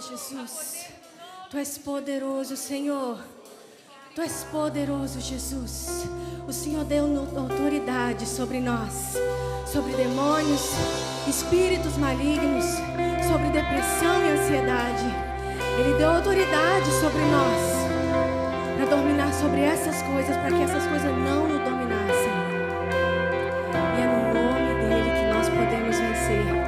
Jesus. Tu és poderoso, Senhor. Tu és poderoso, Jesus. O Senhor deu autoridade sobre nós, sobre demônios, espíritos malignos, sobre depressão e ansiedade. Ele deu autoridade sobre nós para dominar sobre essas coisas, para que essas coisas não nos dominassem. E é no nome dele que nós podemos vencer.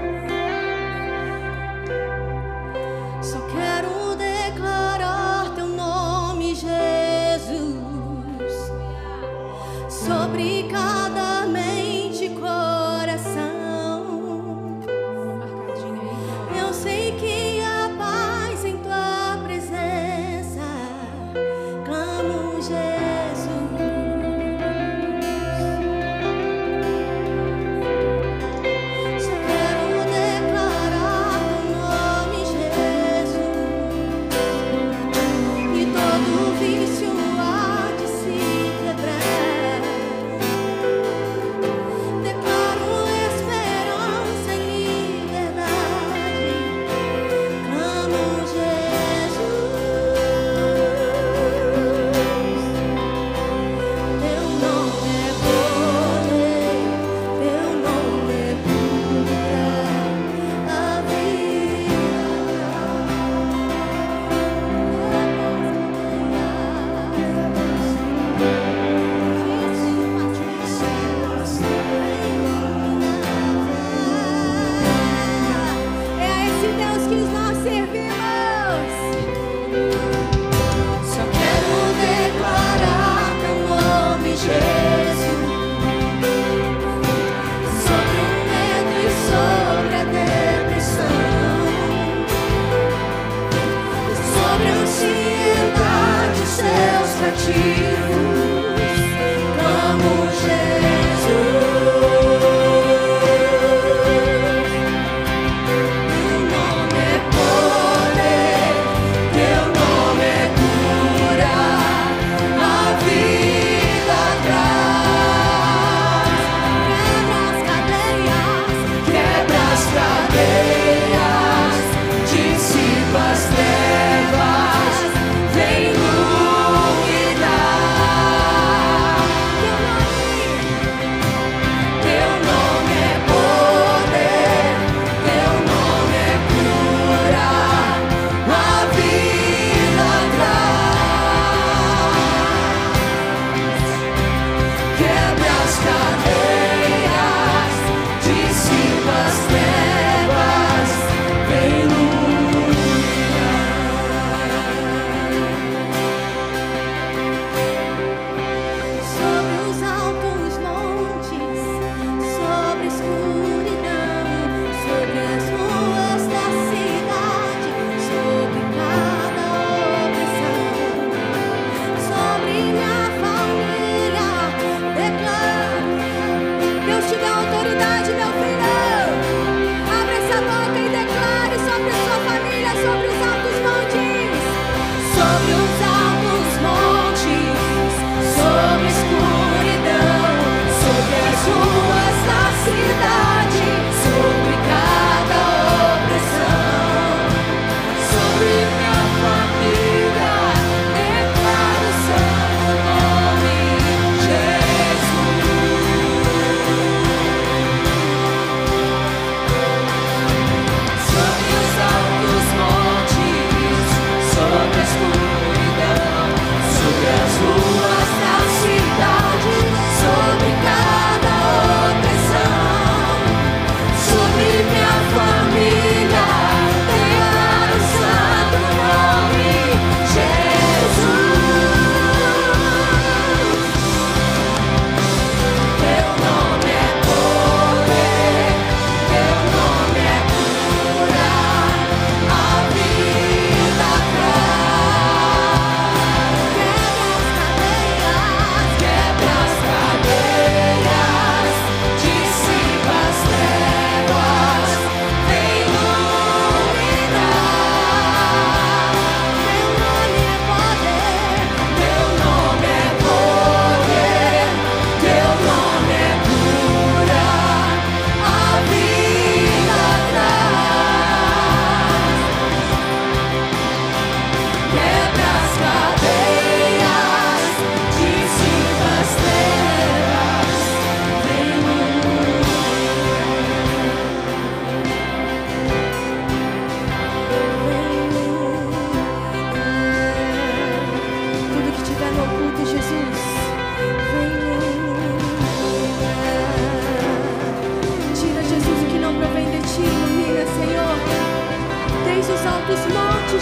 Só quero declarar teu nome, Jesus, sobre cada mente e coração. Eu sei que há paz em tua presença. Clamo, Jesus.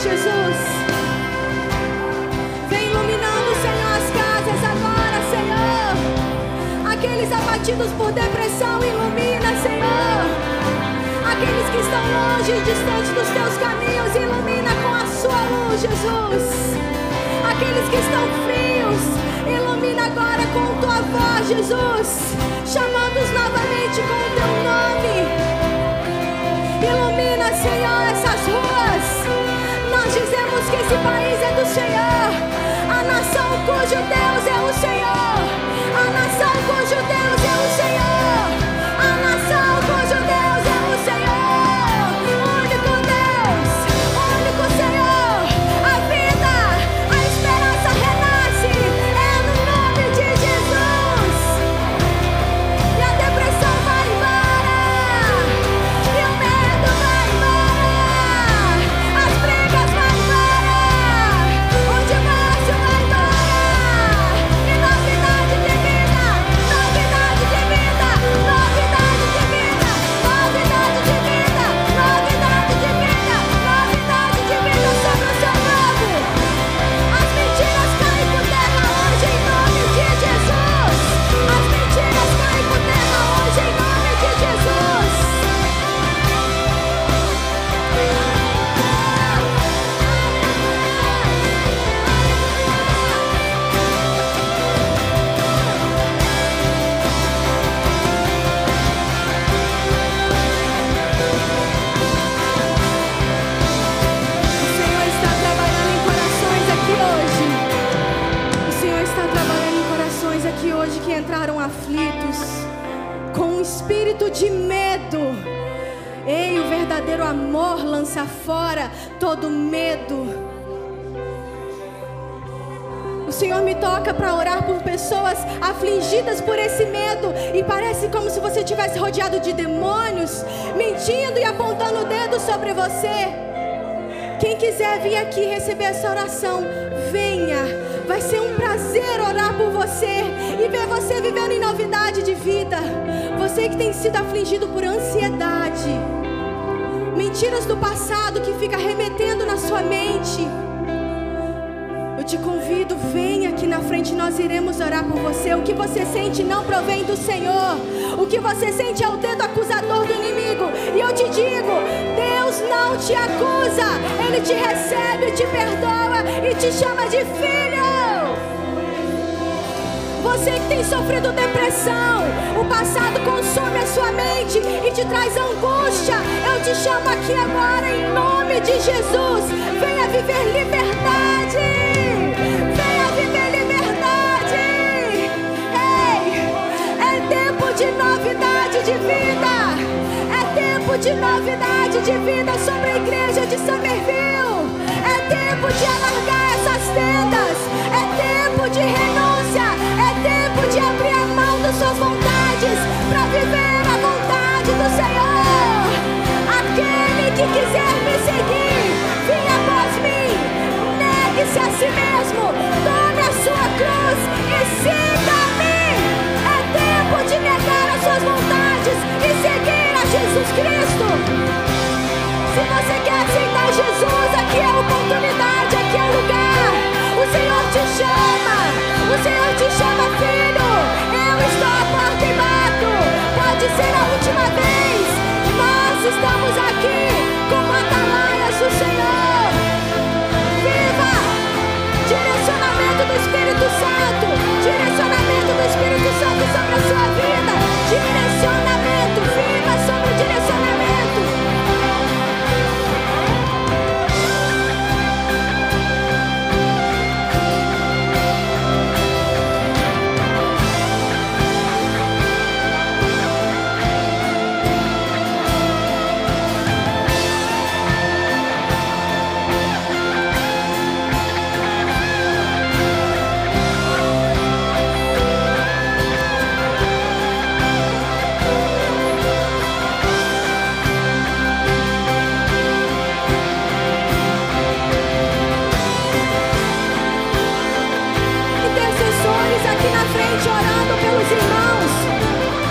Jesus. Vem iluminando, Senhor, as casas agora, Senhor. Aqueles abatidos por depressão, ilumina, Senhor. Aqueles que estão longe e distantes dos teus caminhos, ilumina com a sua luz, Jesus. Aqueles que estão frios, ilumina agora com tua voz, Jesus. Chamando-os novamente com o teu nome. Ilumina, Senhor, essas ruas. Nós dizemos que esse país é do Senhor. A nação cujo Deus é o Senhor. A nação cujo Deus é o Senhor. A nação cujo Deus é o Senhor. Único Deus, único Senhor. A vida, a esperança renasce. É no nome de Jesus. E a depressão vai embora. E o medo vai embora. As brigas vão embora. O divórcio vai embora. E novidade de vida, novidade de vida, novidade de vida, novidade de vida, novidade de vida, novidade de vida sobre o seu povo. As mentiras caem por terra hoje em nome de Jesus. As mentiras caem por terra hoje em nome de Jesus. O Senhor está trabalhando em corações aqui hoje. O Senhor está trabalhando em corações aqui hoje que entraram aflitos, com um espírito de medo. Ei, o verdadeiro amor lança fora todo medo. O Senhor me toca para orar por pessoas afligidas por esse medo. E parece como se você estivesse rodeado de demônios, mentindo e apontando o dedo sobre você. Quem quiser vir aqui receber essa oração, venha. Vai ser um prazer orar por você e ver você vivendo em novidade de vida. Você que tem sido afligido por ansiedade, mentiras do passado que fica remetendo na sua mente, eu te convido, venha aqui na frente, nós iremos orar por você. O que você sente não provém do Senhor. O que você sente é o dedo acusador do inimigo. E eu te digo, Deus não te acusa. Ele te recebe, te perdoa e te chama de filho. Você que tem sofrido depressão, o passado consome a sua mente e te traz angústia. Eu te chamo aqui agora em nome de Jesus. Venha viver liberdade. Venha viver liberdade. Ei, é tempo de novidade de vida. É tempo de novidade de vida sobre a igreja de Summerville. É tempo de alargar essas tendas. É tempo de renúncia. É tempo de abrir a mão das suas vontades para viver a vontade do Senhor. Aquele que quiser me seguir, venha após mim. Negue-se a si mesmo. Tome a sua cruz e siga-me. É tempo de negar as suas vontades e seguir a Jesus Cristo. Se você quer aceitar Jesus, aqui é a oportunidade, aqui é o lugar. O Senhor te chama. O Senhor te chama, filho. Eu estou à porta e bato. Pode ser a última vez. Nós estamos aqui como atalaias do Senhor. Viva! Direcionamento do Espírito Santo. Direcionamento do Espírito Santo sobre a sua vida. Direcionamento. Viva sobre o direcionamento.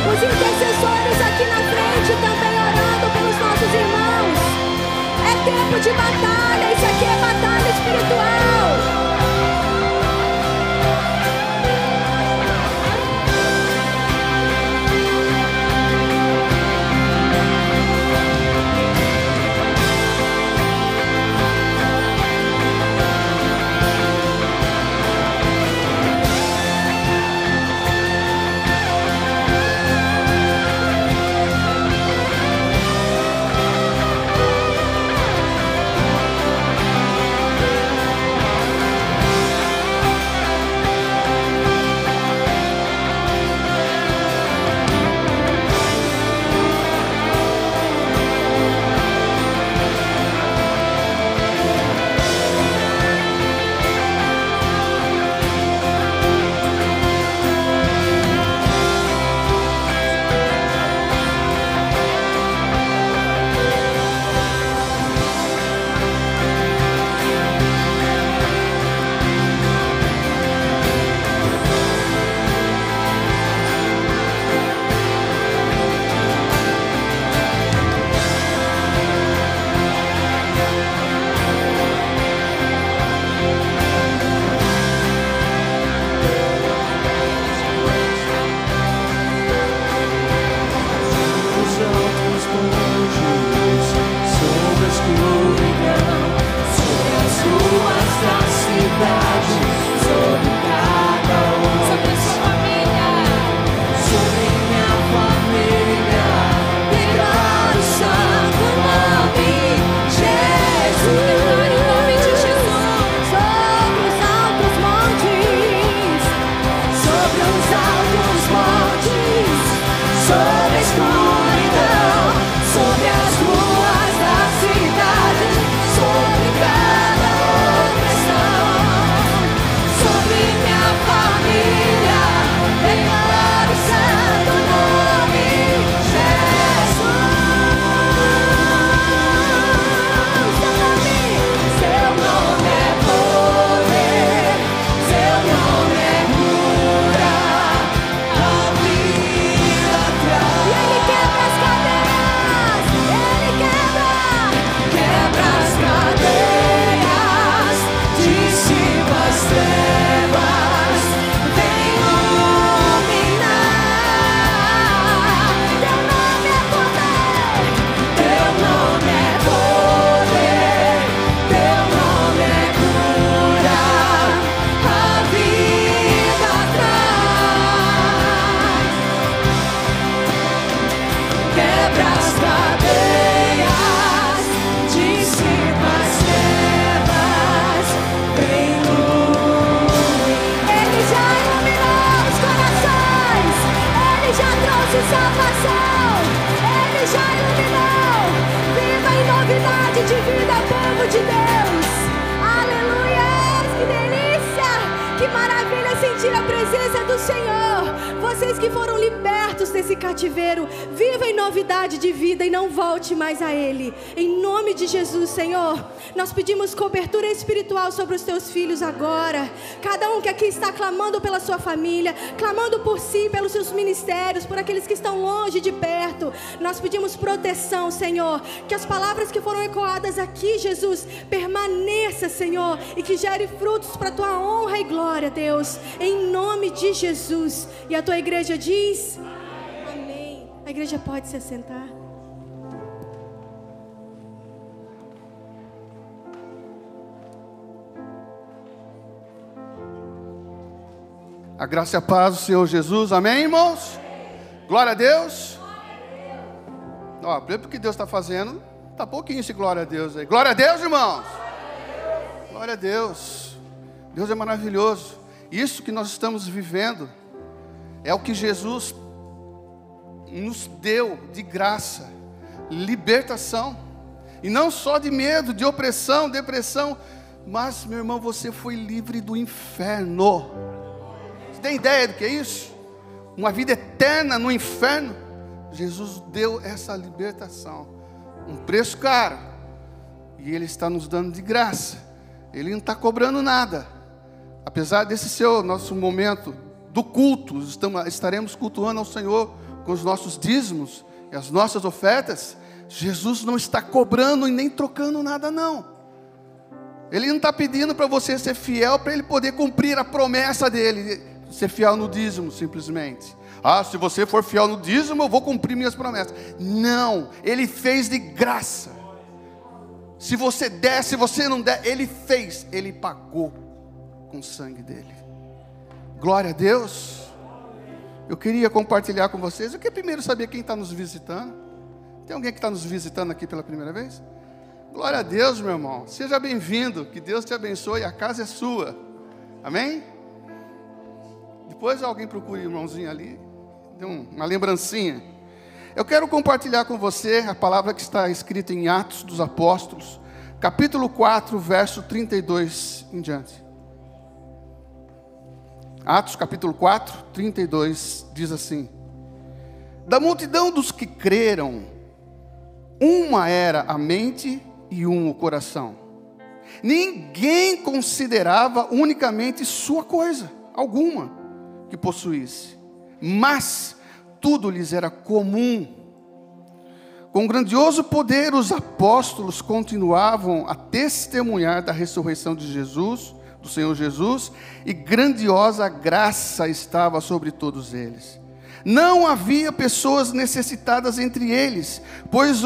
Os intercessores aqui na frente também orando pelos nossos irmãos. É tempo de batalha, isso aqui é batalha. cativeiro. Viva em novidade de vida e não volte mais a ele. Em nome de Jesus, Senhor, nós pedimos cobertura espiritual sobre os teus filhos agora. Cada um que aqui está clamando pela sua família, clamando por si, pelos seus ministérios, por aqueles que estão longe de perto. Nós pedimos proteção, Senhor. Que as palavras que foram ecoadas aqui, Jesus, permaneça, Senhor, e que gere frutos para a tua honra e glória, Deus. Em nome de Jesus. E a tua igreja diz: amém. A igreja pode se assentar. A graça e a paz do Senhor Jesus, amém, irmãos? Glória a Deus. Ó, pelo que Deus está fazendo, está pouquinho esse glória a Deus aí. Glória a Deus, irmãos. Glória a Deus. Deus é maravilhoso. Isso que nós estamos vivendo é o que Jesus nos deu de graça, libertação. E não só de medo, de opressão, depressão, mas, meu irmão, você foi livre do inferno. Você tem ideia do que é isso? Uma vida eterna no inferno. Jesus deu essa libertação, um preço caro, e Ele está nos dando de graça. Ele não está cobrando nada. Apesar desse ser o nosso momento do culto, estaremos cultuando ao Senhor com os nossos dízimos e as nossas ofertas. Jesus não está cobrando e nem trocando nada, não. Ele não está pedindo para você ser fiel para Ele poder cumprir a promessa dEle, ser fiel no dízimo simplesmente. Ah, se você for fiel no dízimo, eu vou cumprir minhas promessas. Não, Ele fez de graça. Se você der, se você não der, Ele fez, Ele pagou com o sangue dEle. Glória a Deus. Eu queria compartilhar com vocês. Eu queria primeiro saber quem está nos visitando. Tem alguém que está nos visitando aqui pela primeira vez? Glória a Deus, meu irmão. Seja bem-vindo, que Deus te abençoe, a casa é sua. Amém? Depois alguém procure o irmãozinho ali, dê uma lembrancinha. Eu quero compartilhar com você a palavra que está escrita em Atos dos Apóstolos, capítulo 4, verso 32 em diante. Atos capítulo 4, 32, diz assim: da multidão dos que creram, uma era a mente e um o coração. Ninguém considerava unicamente sua coisa alguma que possuísse, mas tudo lhes era comum. Com grandioso poder, os apóstolos continuavam a testemunhar da ressurreição de Jesus, do Senhor Jesus, e grandiosa graça estava sobre todos eles. Não havia pessoas necessitadas entre eles, pois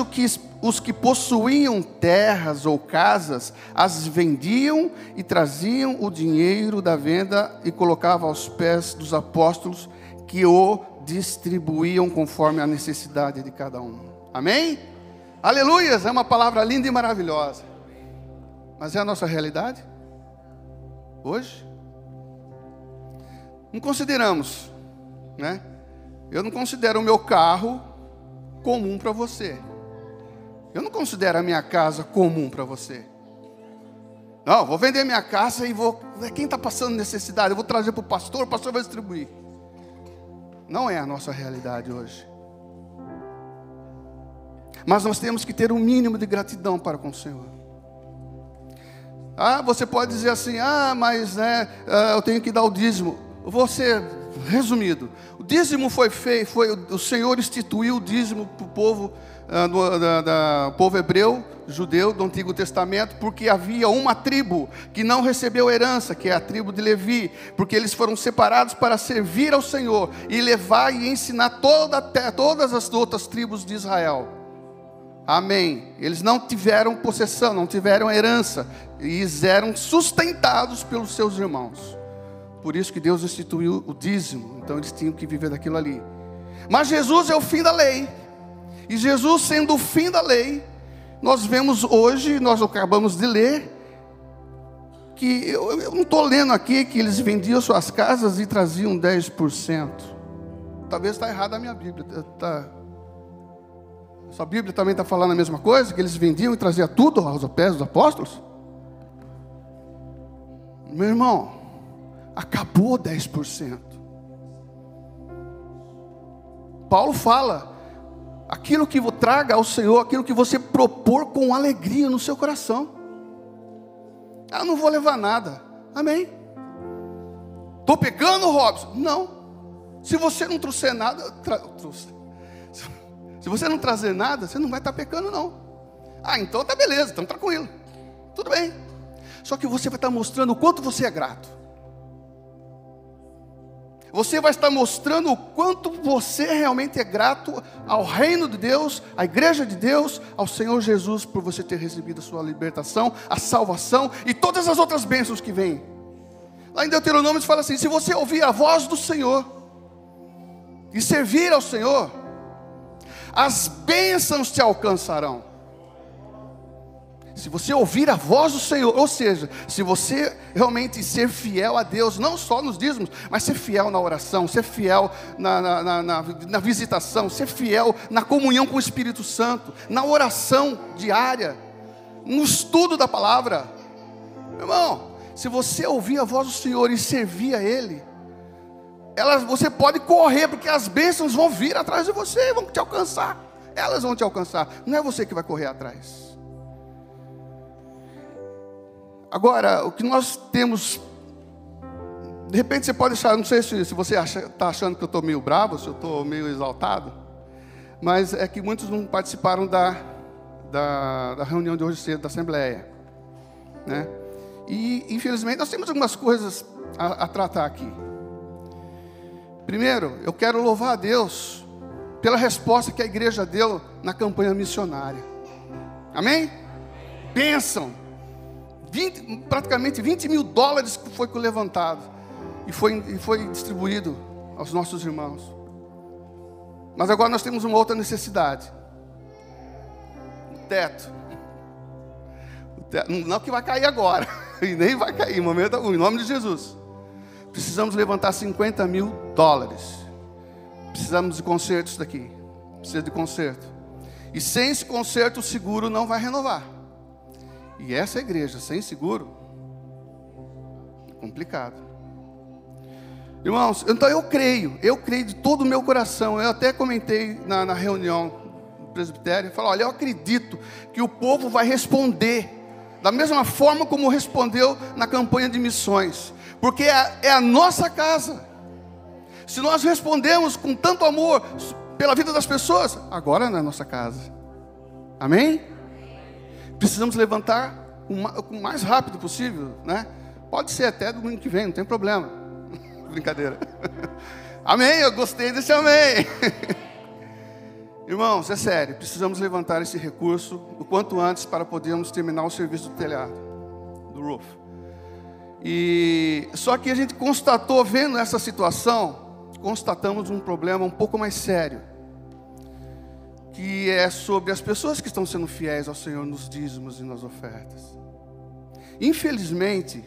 os que possuíam terras ou casas, as vendiam e traziam o dinheiro da venda e colocavam aos pés dos apóstolos, que o distribuíam conforme a necessidade de cada um. Amém? Aleluias, é uma palavra linda e maravilhosa. Mas é a nossa realidade? Hoje? Não consideramos, né? Eu não considero o meu carro comum para você. Eu não considero a minha casa comum para você. Não, vou vender minha casa e vou... Quem está passando necessidade? Eu vou trazer para o pastor vai distribuir. Não é a nossa realidade hoje. Mas nós temos que ter um mínimo de gratidão para com o Senhor. Ah, você pode dizer assim: ah, mas eu tenho que dar o dízimo. Eu vou ser resumido. O dízimo foi feito, o Senhor instituiu o dízimo para o povo, povo hebreu, judeu do Antigo Testamento, porque havia uma tribo que não recebeu herança, que é a tribo de Levi, porque eles foram separados para servir ao Senhor e levar e ensinar todas as outras tribos de Israel. Amém. Eles não tiveram possessão, não tiveram herança, e eram sustentados pelos seus irmãos. Por isso que Deus instituiu o dízimo. Então eles tinham que viver daquilo ali. Mas Jesus é o fim da lei. E Jesus sendo o fim da lei, nós vemos hoje, nós acabamos de ler, que eu não estou lendo aqui que eles vendiam suas casas e traziam 10%. Talvez está errada a minha Bíblia. Sua Bíblia também está falando a mesma coisa? Que eles vendiam e traziam tudo aos pés dos apóstolos? Meu irmão, acabou 10%. Paulo fala, aquilo que traga ao Senhor, aquilo que você propor com alegria no seu coração. Eu não vou levar nada. Amém? Estou pecando, Robson? Não. Se você não trouxer nada, se você não trazer nada, você não vai estar pecando, não. Então tá beleza, então tranquilo. Tudo bem. Só que você vai estar mostrando o quanto você é grato. Você vai estar mostrando o quanto você realmente é grato ao reino de Deus, à igreja de Deus, ao Senhor Jesus, por você ter recebido a sua libertação, a salvação e todas as outras bênçãos que vêm. Lá em Deuteronômio fala assim: se você ouvir a voz do Senhor e servir ao Senhor, as bênçãos te alcançarão. Se você ouvir a voz do Senhor, ou seja, se você realmente ser fiel a Deus, não só nos dízimos, mas ser fiel na oração, ser fiel na visitação, ser fiel na comunhão com o Espírito Santo, na oração diária, no estudo da palavra. Meu irmão, se você ouvir a voz do Senhor e servir a Ele, você pode correr, porque as bênçãos vão vir atrás de você, vão te alcançar. Elas vão te alcançar, não é você que vai correr atrás. Agora, o que nós temos, de repente você pode achar, não sei se você está achando que eu estou meio bravo, se eu estou meio exaltado, mas é que muitos não participaram da reunião de hoje cedo, da Assembleia, né? E infelizmente nós temos algumas coisas a tratar aqui. Primeiro, eu quero louvar a Deus pela resposta que a igreja deu na campanha missionária. Amém? Bênção! Praticamente $20 mil foi levantado e foi distribuído aos nossos irmãos. Mas agora nós temos uma outra necessidade: o teto. Não que vai cair agora, e nem vai cair em momento algum, em nome de Jesus. Precisamos levantar $50 mil. Precisamos de conserto isso daqui. Precisa de conserto. E sem esse conserto o seguro não vai renovar. E essa igreja sem seguro é complicado. Irmãos, então eu creio de todo o meu coração. Eu até comentei na reunião do presbitério, falei: olha, eu acredito que o povo vai responder da mesma forma como respondeu na campanha de missões, porque é a nossa casa. Se nós respondemos com tanto amor pela vida das pessoas, agora não é a nossa casa. Amém? Precisamos levantar o mais rápido possível, né? Pode ser até domingo que vem, não tem problema. Brincadeira. Amém? Eu gostei desse amém. Irmãos, é sério, precisamos levantar esse recurso o quanto antes para podermos terminar o serviço do telhado, do roof. E só que a gente constatou, vendo essa situação, constatamos um problema um pouco mais sério, que é sobre as pessoas que estão sendo fiéis ao Senhor nos dízimos e nas ofertas. Infelizmente,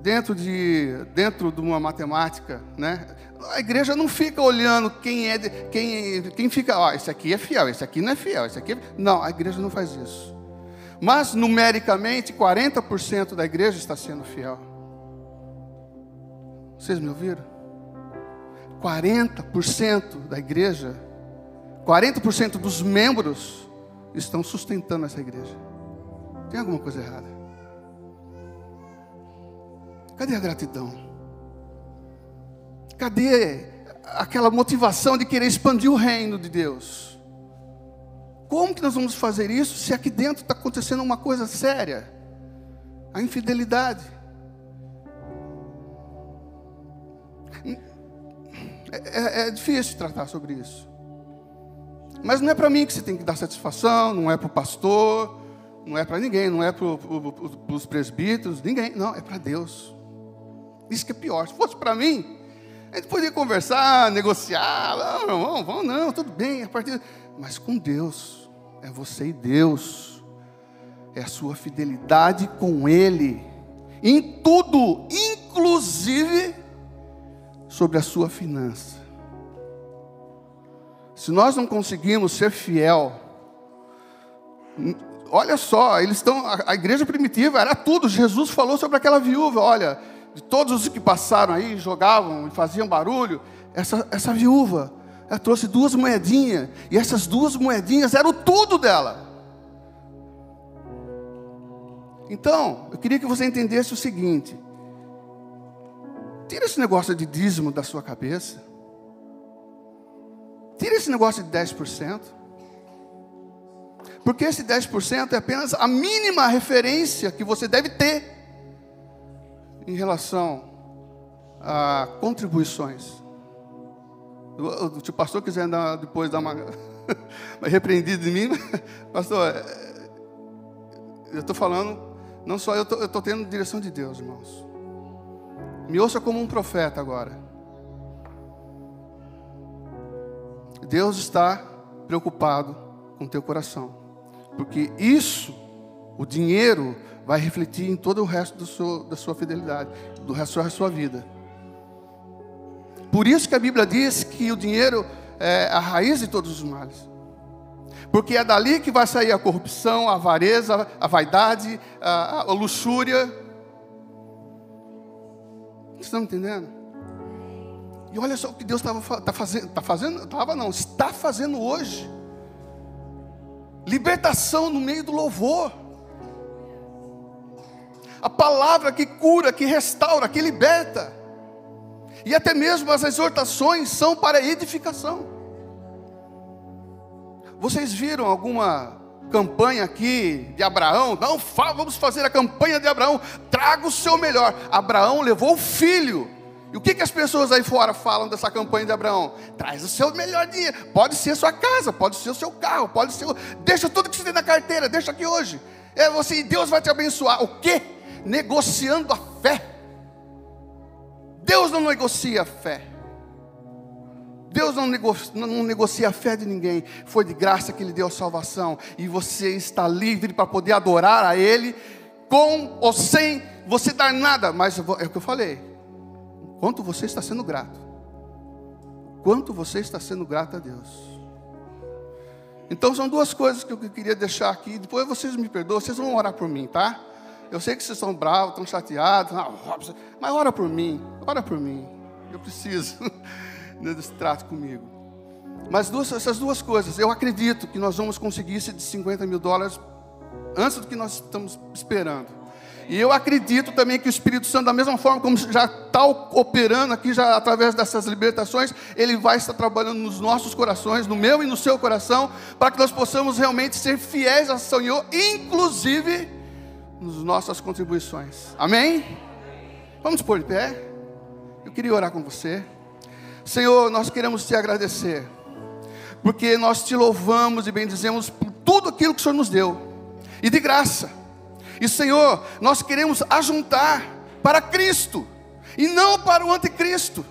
dentro de uma matemática, né, a igreja não fica olhando quem fica, esse aqui é fiel, esse aqui não é fiel, esse aqui não, a igreja não faz isso. Mas numericamente 40% da igreja está sendo fiel. Vocês me ouviram? 40% da igreja, 40% dos membros estão sustentando essa igreja. Tem alguma coisa errada? Cadê a gratidão? Cadê aquela motivação de querer expandir o reino de Deus? Como que nós vamos fazer isso se aqui dentro está acontecendo uma coisa séria? A infidelidade. É difícil tratar sobre isso. Mas não é para mim que você tem que dar satisfação, não é para o pastor, não é para ninguém, não é para os presbíteros, ninguém, não, é para Deus. Isso que é pior. Se fosse para mim, a gente poderia conversar, negociar, não, tudo bem, mas com Deus, é você e Deus, é a sua fidelidade com Ele, em tudo, inclusive sobre a sua finança. Se nós não conseguimos ser fiel, olha só, a igreja primitiva era tudo. Jesus falou sobre aquela viúva, olha, de todos os que passaram aí, jogavam e faziam barulho, essa viúva Ela trouxe 2 moedinhas, e essas 2 moedinhas eram tudo dela. Então, eu queria que você entendesse o seguinte: tira esse negócio de dízimo da sua cabeça. Tira esse negócio de 10%. Porque esse 10% é apenas a mínima referência que você deve ter em relação a contribuições. Se o pastor quiser depois dar uma repreendida de mim, pastor, eu estou falando, não só eu estou tendo direção de Deus, irmãos. Me ouça como um profeta agora. Deus está preocupado com o teu coração, porque isso, o dinheiro, vai refletir em todo o resto da sua fidelidade, do resto da sua vida. Por isso que a Bíblia diz que o dinheiro é a raiz de todos os males. Porque é dali que vai sair a corrupção, a avareza, a vaidade, a luxúria. Vocês estão entendendo? E olha só o que Deus está fazendo hoje. Libertação no meio do louvor. A palavra que cura, que restaura, que liberta. E até mesmo as exortações são para edificação. Vocês viram alguma campanha aqui de Abraão? Não, vamos fazer a campanha de Abraão. Traga o seu melhor. Abraão levou o filho. E o que as pessoas aí fora falam dessa campanha de Abraão? Traz o seu melhor dinheiro. Pode ser a sua casa, pode ser o seu carro, pode ser... Deixa tudo que você tem na carteira, deixa aqui hoje. E Deus vai te abençoar. O quê? Negociando a fé. Deus não negocia a fé. Deus não negocia a fé de ninguém. Foi de graça que Ele deu a salvação. E você está livre para poder adorar a Ele, com ou sem você dar nada. Mas é o que eu falei. Quanto você está sendo grato. Quanto você está sendo grato a Deus. Então são 2 coisas que eu queria deixar aqui. Depois vocês me perdoam, vocês vão orar por mim, tá? Eu sei que vocês estão bravos, estão chateados, mas ora por mim, eu preciso desse trato comigo. Mas essas 2 coisas, eu acredito que nós vamos conseguir esse de $50 mil antes do que nós estamos esperando. E eu acredito também que o Espírito Santo, da mesma forma como já está operando aqui, já através dessas libertações, Ele vai estar trabalhando nos nossos corações, no meu e no seu coração, para que nós possamos realmente ser fiéis ao Senhor, inclusive nas nossas contribuições. Amém? Vamos pôr de pé. Eu queria orar com você. Senhor, nós queremos te agradecer, porque nós te louvamos e bendizemos por tudo aquilo que o Senhor nos deu, e de graça. E Senhor, nós queremos ajuntar para Cristo, e não para o anticristo.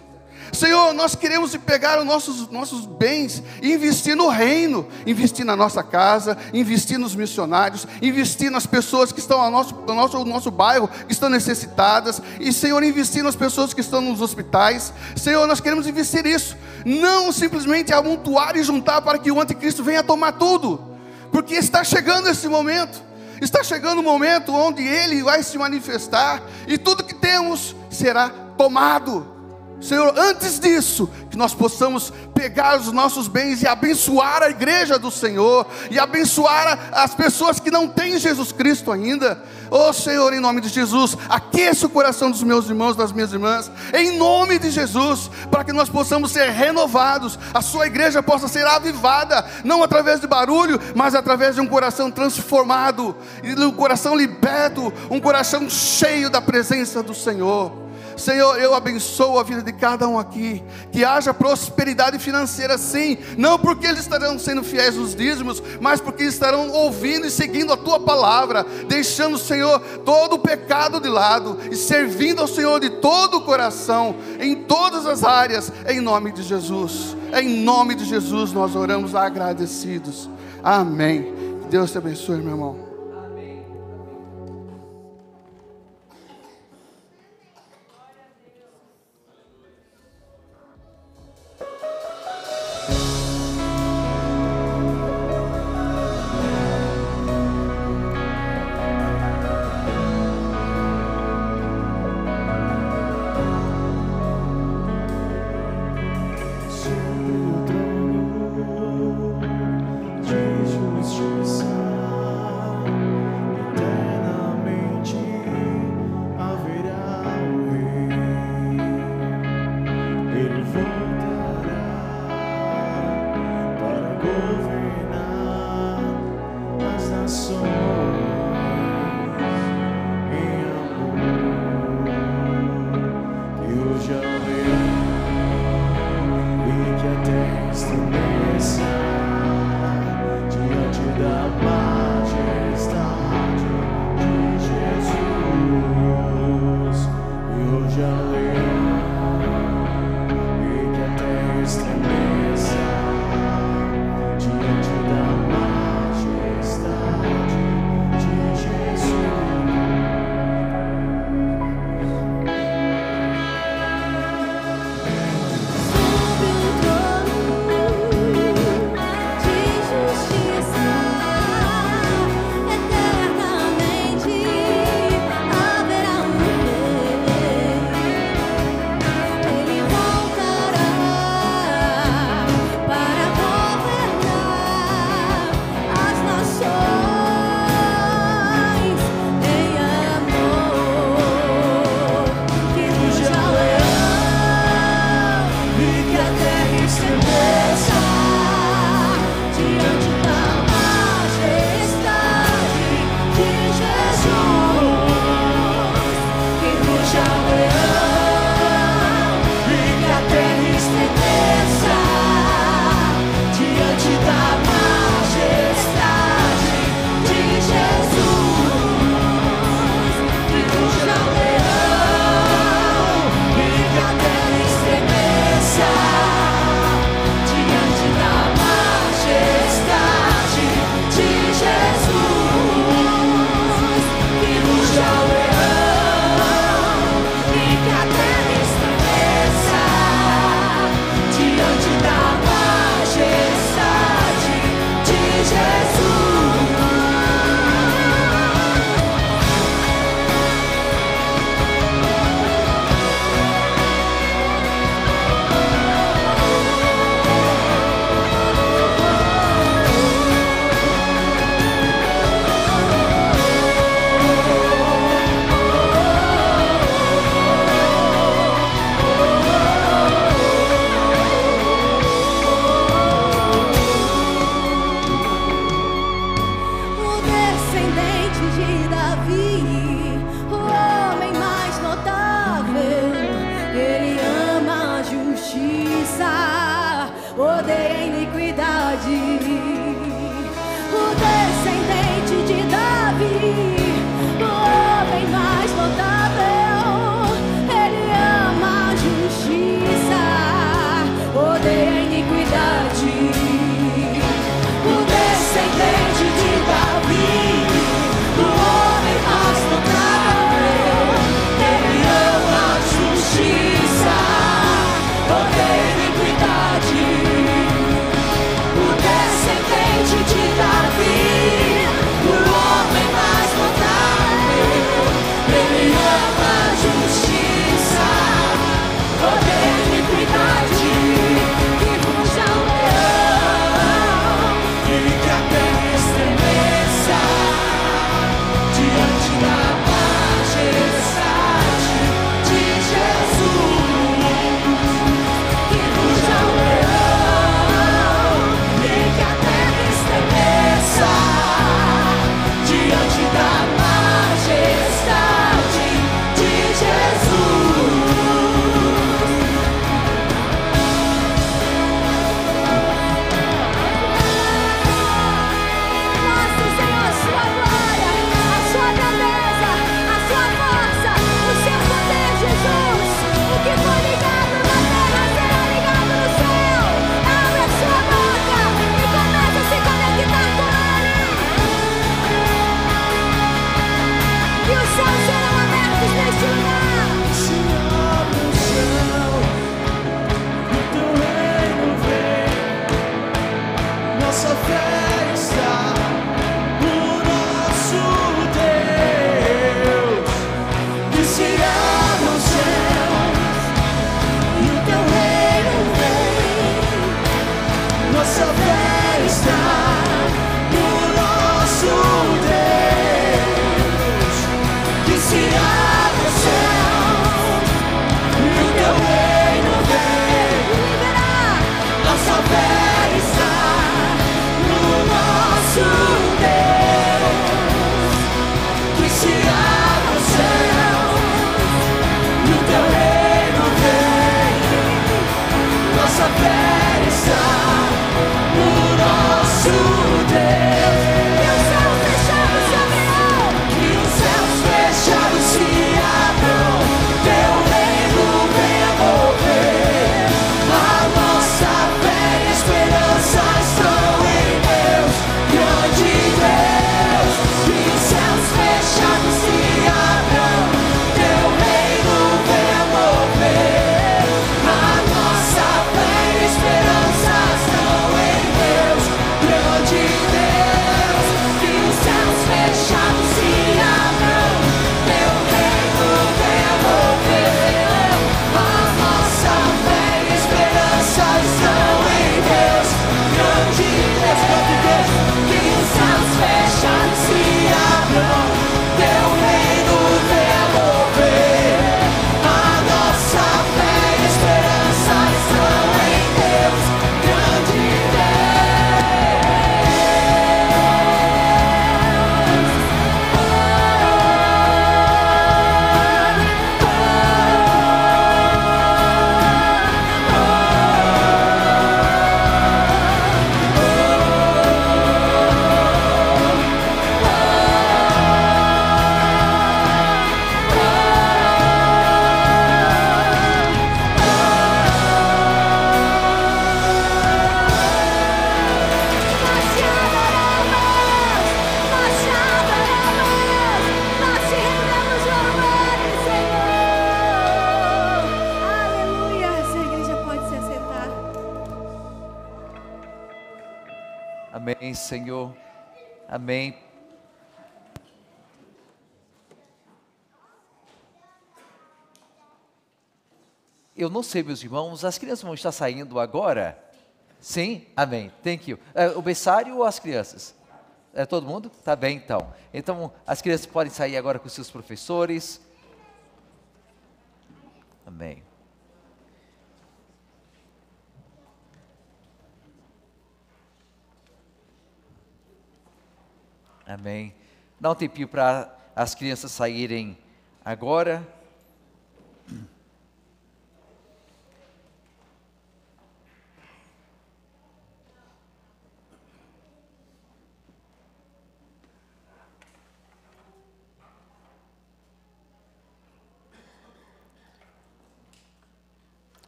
Senhor, nós queremos pegar os nossos bens e investir no reino, investir na nossa casa, investir nos missionários, investir nas pessoas que estão no nosso bairro, que estão necessitadas, e Senhor, investir nas pessoas que estão nos hospitais. Senhor, nós queremos investir isso, não simplesmente amontoar e juntar para que o anticristo venha tomar tudo, porque está chegando esse momento. Está chegando o momento onde Ele vai se manifestar, e tudo que temos será tomado. Senhor, antes disso, que nós possamos pegar os nossos bens e abençoar a igreja do Senhor, e abençoar as pessoas que não têm Jesus Cristo ainda. Oh Senhor, em nome de Jesus, aqueça o coração dos meus irmãos, das minhas irmãs, em nome de Jesus, para que nós possamos ser renovados, a sua igreja possa ser avivada, não através de barulho, mas através de um coração transformado, e de um coração liberto, um coração cheio da presença do Senhor. Senhor, eu abençoo a vida de cada um aqui, que haja prosperidade financeira sim, não porque eles estarão sendo fiéis nos dízimos, mas porque estarão ouvindo e seguindo a Tua palavra, deixando, Senhor, todo o pecado de lado, e servindo ao Senhor de todo o coração, em todas as áreas, em nome de Jesus. Em nome de Jesus nós oramos agradecidos. Amém. Deus te abençoe, meu irmão. Sobre o trono odeia a iniquidade. O descendente de Davi, o homem mais notável, ele ama a justiça, odeia a iniquidade. O descendente de Davi, o homem mais notável, ele ama a justiça, odeia a iniquidade. O descendente de Davi, o homem mais notável, ele ama a justiça, odeia a iniquidade. Que ruja o leão, e que a terra estremeça diante da majestade de Jesus. Que ruja o leão, e que a terra estremeça diante da majestade de Jesus. Mostre, Senhor, a sua glória, a sua grandeza, a sua força, o seu poder, Jesus. O que for ligado na terra será ligado no céu. Abra a sua boca e comece a se conectar com Ele. E os céus serão abertos neste lugar. Se abre o céu, o teu reino vem, nossa fé está no nosso Deus. Que se abra o céu, e o teu reino vem, nossa fé está no nosso Deus. Que se abra o céu, e o teu reino vem, nossa fé está no nosso Deus. Que se abra o céu, e o teu reino vem, nossa fé está no nosso Deus. Que os céus fechados se abram, teu reino venha mover. A nossa fé e esperança estão em Deus, grande Deus. Que os céus fechados se abram, teu reino venha mover. A nossa fé e esperança estão em Deus, grande Deus. Que os céus fechados se abram, teu reino venha mover. A nossa fé e esperança estão em Deus, grande Deus, grande Deus. Que os céus fechados se abram, teu reino venha mover. A nossa fé e esperança estão em Deus, grande Nós te rendemos louvores, Senhor. Aleluia. Essa igreja pode se assentar. Amém, Senhor. Amém. Eu não sei, meus irmãos, as crianças vão estar saindo agora? Sim? Amém. Thank you. O berçário ou as crianças? É todo mundo? Tá bem, então. Então, as crianças podem sair agora com seus professores. Amém. Amém. Dá um tempinho para as crianças saírem agora.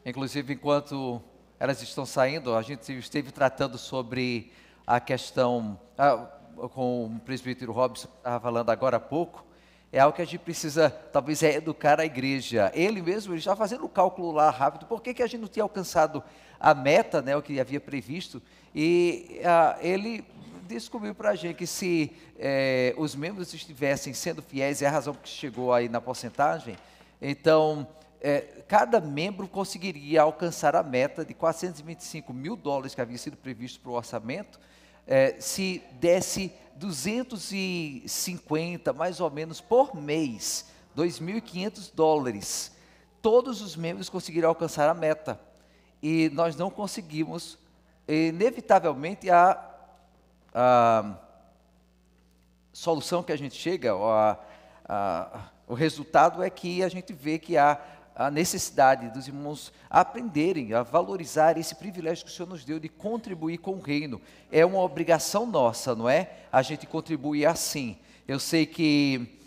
Inclusive, enquanto elas estão saindo, a gente esteve tratando sobre a questão, com o presbítero Robson estava falando agora há pouco, é algo que a gente precisa, talvez, educar a igreja. Ele mesmo, ele já fazendo o cálculo lá rápido, por que a gente não tinha alcançado a meta, né, o que havia previsto, e ele descobriu para a gente que se os membros estivessem sendo fiéis, é a razão que chegou aí na porcentagem, então, cada membro conseguiria alcançar a meta de $425 mil que havia sido previsto para o orçamento, se desse 250, mais ou menos, por mês, $2.500, todos os membros conseguiriam alcançar a meta, e nós não conseguimos. Inevitavelmente, a solução que a gente chega, o resultado é que a gente vê que há a necessidade dos irmãos aprenderem a valorizar esse privilégio que o Senhor nos deu de contribuir com o reino. É uma obrigação nossa, não é? A gente contribuir assim. Eu sei que,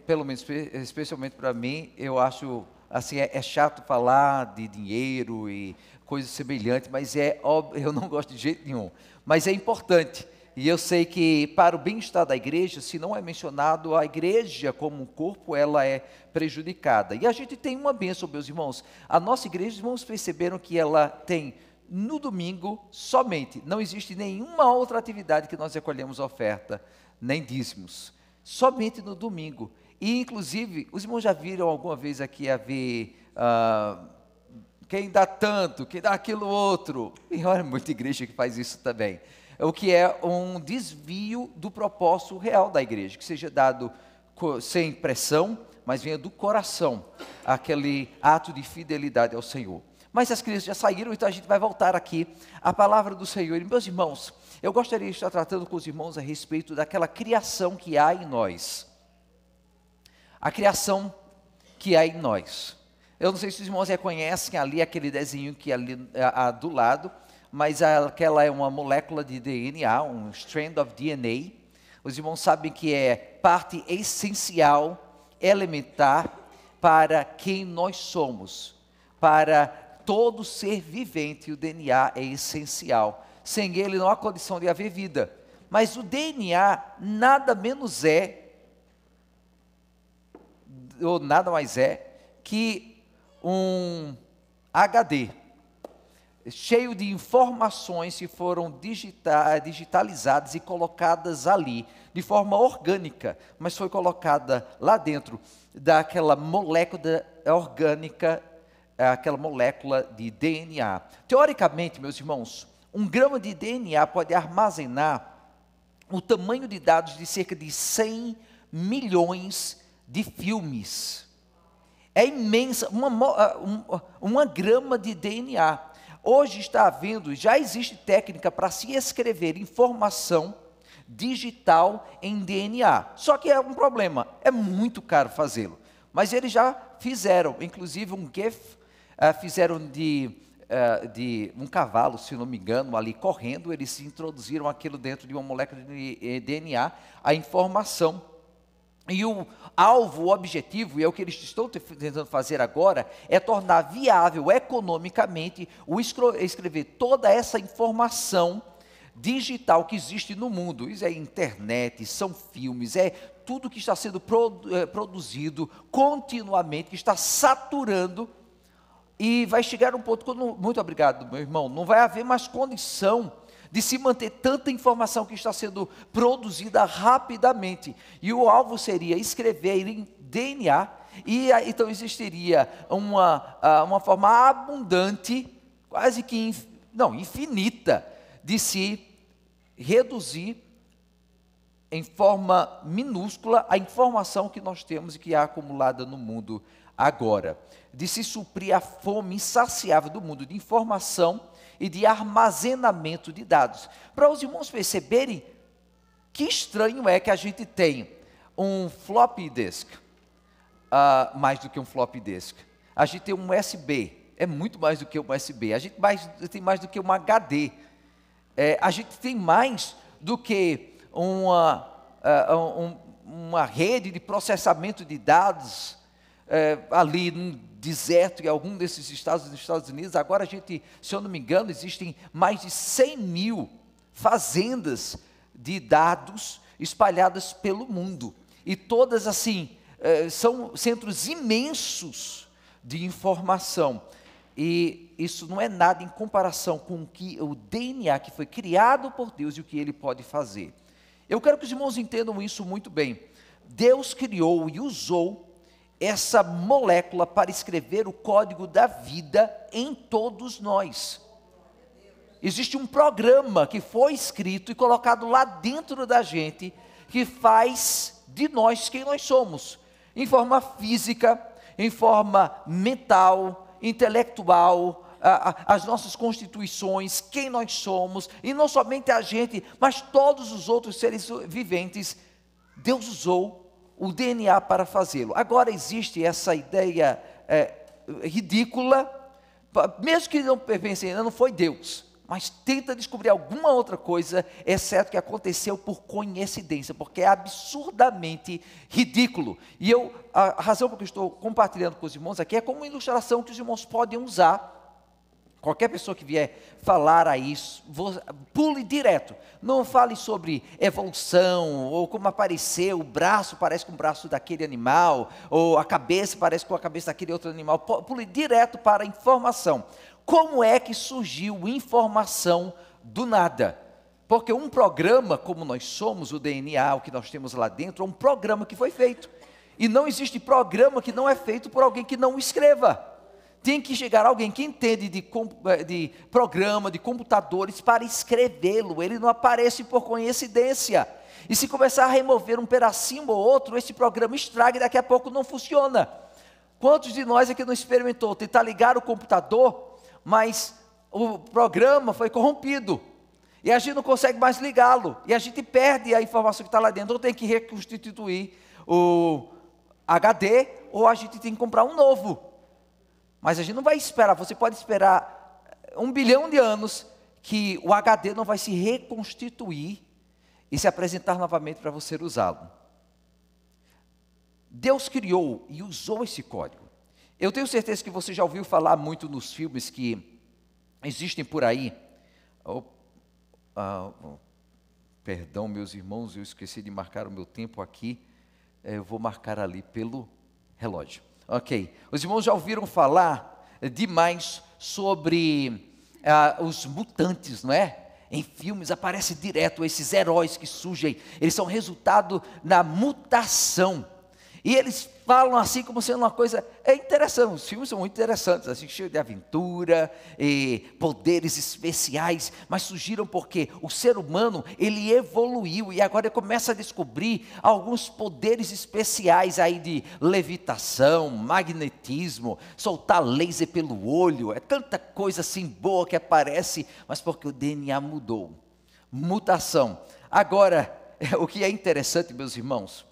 pelo menos, especialmente para mim, eu acho, assim, é chato falar de dinheiro e coisas semelhantes, mas eu não gosto de jeito nenhum. Mas é importante. E eu sei que para o bem-estar da igreja, se não é mencionado, a igreja como um corpo, ela é prejudicada. E a gente tem uma bênção, meus irmãos. A nossa igreja, os irmãos perceberam que ela tem no domingo somente. Não existe nenhuma outra atividade que nós recolhemos oferta, nem dízimos. Somente no domingo. E inclusive, os irmãos já viram alguma vez aqui haver quem dá tanto, quem dá aquilo outro. E olha, muita igreja que faz isso também. O que é um desvio do propósito real da igreja, que seja dado sem pressão, mas venha do coração, aquele ato de fidelidade ao Senhor. Mas as crianças já saíram, então a gente vai voltar aqui à palavra do Senhor. E, meus irmãos, eu gostaria de estar tratando com os irmãos a respeito daquela criação que há em nós. A criação que há em nós. Eu não sei se os irmãos reconhecem ali aquele desenho que ali do lado, mas aquela é uma molécula de DNA, um strand of DNA. Os irmãos sabem que é parte essencial, elementar, para quem nós somos. Para todo ser vivente, o DNA é essencial. Sem ele não há condição de haver vida. Mas o DNA nada menos ou nada mais que um HD, cheio de informações que foram digitalizadas e colocadas ali, de forma orgânica, mas foi colocada lá dentro daquela molécula orgânica, aquela molécula de DNA. Teoricamente, meus irmãos, 1 grama de DNA pode armazenar o tamanho de dados de cerca de 100 milhões de filmes. É imensa, uma grama de DNA. Hoje está havendo, já existe técnica para se escrever informação digital em DNA. Só que é um problema, é muito caro fazê-lo. Mas eles já fizeram, inclusive um GIF, fizeram de um cavalo, se não me engano, ali correndo, eles introduziram aquilo dentro de uma molécula de DNA, a informação. E o alvo, o objetivo, e é o que eles estão tentando fazer agora, é tornar viável economicamente escrever toda essa informação digital que existe no mundo. Isso é internet, são filmes, é tudo que está sendo produzido continuamente, que está saturando, e vai chegar um ponto, quando, muito obrigado, meu irmão, não vai haver mais condição de se manter tanta informação que está sendo produzida rapidamente. E o alvo seria escrever em DNA, e então existiria uma forma abundante, quase que, infinita, de se reduzir em forma minúscula a informação que nós temos e que há acumulada no mundo agora. De se suprir a fome insaciável do mundo de informação e de armazenamento de dados. Para os irmãos perceberem que estranho é que a gente tem um floppy disk, mais do que um floppy disk. A gente tem um USB, é muito mais do que um USB. A gente tem mais do que um HD. A gente tem mais do que uma rede de processamento de dados ali num deserto, em algum desses estados dos Estados Unidos. Agora a gente, se eu não me engano, existem mais de 100 mil fazendas de dados espalhadas pelo mundo. E todas assim, são centros imensos de informação. E isso não é nada em comparação com o DNA que foi criado por Deus e o que Ele pode fazer. Eu quero que os irmãos entendam isso muito bem. Deus criou e usou essa molécula para escrever o código da vida em todos nós. Existe um programa que foi escrito e colocado lá dentro da gente, que faz de nós quem nós somos, em forma física, em forma mental, intelectual, as nossas constituições, quem nós somos, e não somente a gente, mas todos os outros seres viventes. Deus usou o DNA para fazê-lo. Agora existe essa ideia ridícula, mesmo que não pense, ainda não foi Deus, mas tenta descobrir alguma outra coisa, exceto que aconteceu por coincidência, porque é absurdamente ridículo. E a razão por que eu estou compartilhando com os irmãos aqui é como uma ilustração que os irmãos podem usar. Qualquer pessoa que vier falar a isso, pule direto. Não fale sobre evolução, ou como apareceu, o braço parece com o braço daquele animal, ou a cabeça parece com a cabeça daquele outro animal. Pule direto para a informação. Como é que surgiu informação do nada? Porque um programa, como nós somos, o DNA, o que nós temos lá dentro, é um programa que foi feito. E não existe programa que não é feito por alguém que não o escreva. Tem que chegar alguém que entende de programa, de computadores, para escrevê-lo. Ele não aparece por coincidência. E se começar a remover um pedacinho ou outro, esse programa estraga e daqui a pouco não funciona. Quantos de nós aqui não experimentou tentar ligar o computador, mas o programa foi corrompido, e a gente não consegue mais ligá-lo, e a gente perde a informação que está lá dentro, ou tem que reconstituir o HD, ou a gente tem que comprar um novo. Mas a gente não vai esperar, você pode esperar 1 bilhão de anos, que o HD não vai se reconstituir, e se apresentar novamente para você usá-lo. Deus criou e usou esse código. Eu tenho certeza que você já ouviu falar muito nos filmes que existem por aí. Perdão, meus irmãos, eu esqueci de marcar o meu tempo aqui. Eu vou marcar ali pelo relógio. Ok. Os irmãos já ouviram falar demais sobre os mutantes, não é? Em filmes aparece direto esses heróis que surgem. Eles são resultado da mutação. E eles falam assim como sendo uma coisa interessante. Os filmes são muito interessantes, assim, cheios de aventura e poderes especiais, mas surgiram porque o ser humano, ele evoluiu e agora ele começa a descobrir alguns poderes especiais aí de levitação, magnetismo, soltar laser pelo olho, é tanta coisa assim boa que aparece, mas porque o DNA mudou. Mutação. Agora, o que é interessante, meus irmãos,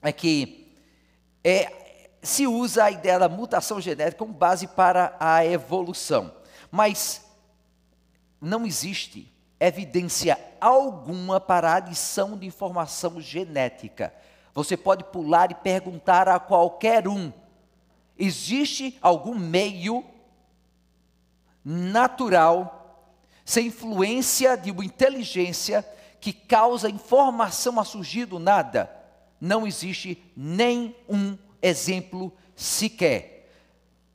é que se usa a ideia da mutação genética como base para a evolução, mas não existe evidência alguma para a adição de informação genética. Você pode pular e perguntar a qualquer um: existe algum meio natural, sem influência de uma inteligência, que causa informação a surgir do nada? Não existe nenhum exemplo sequer.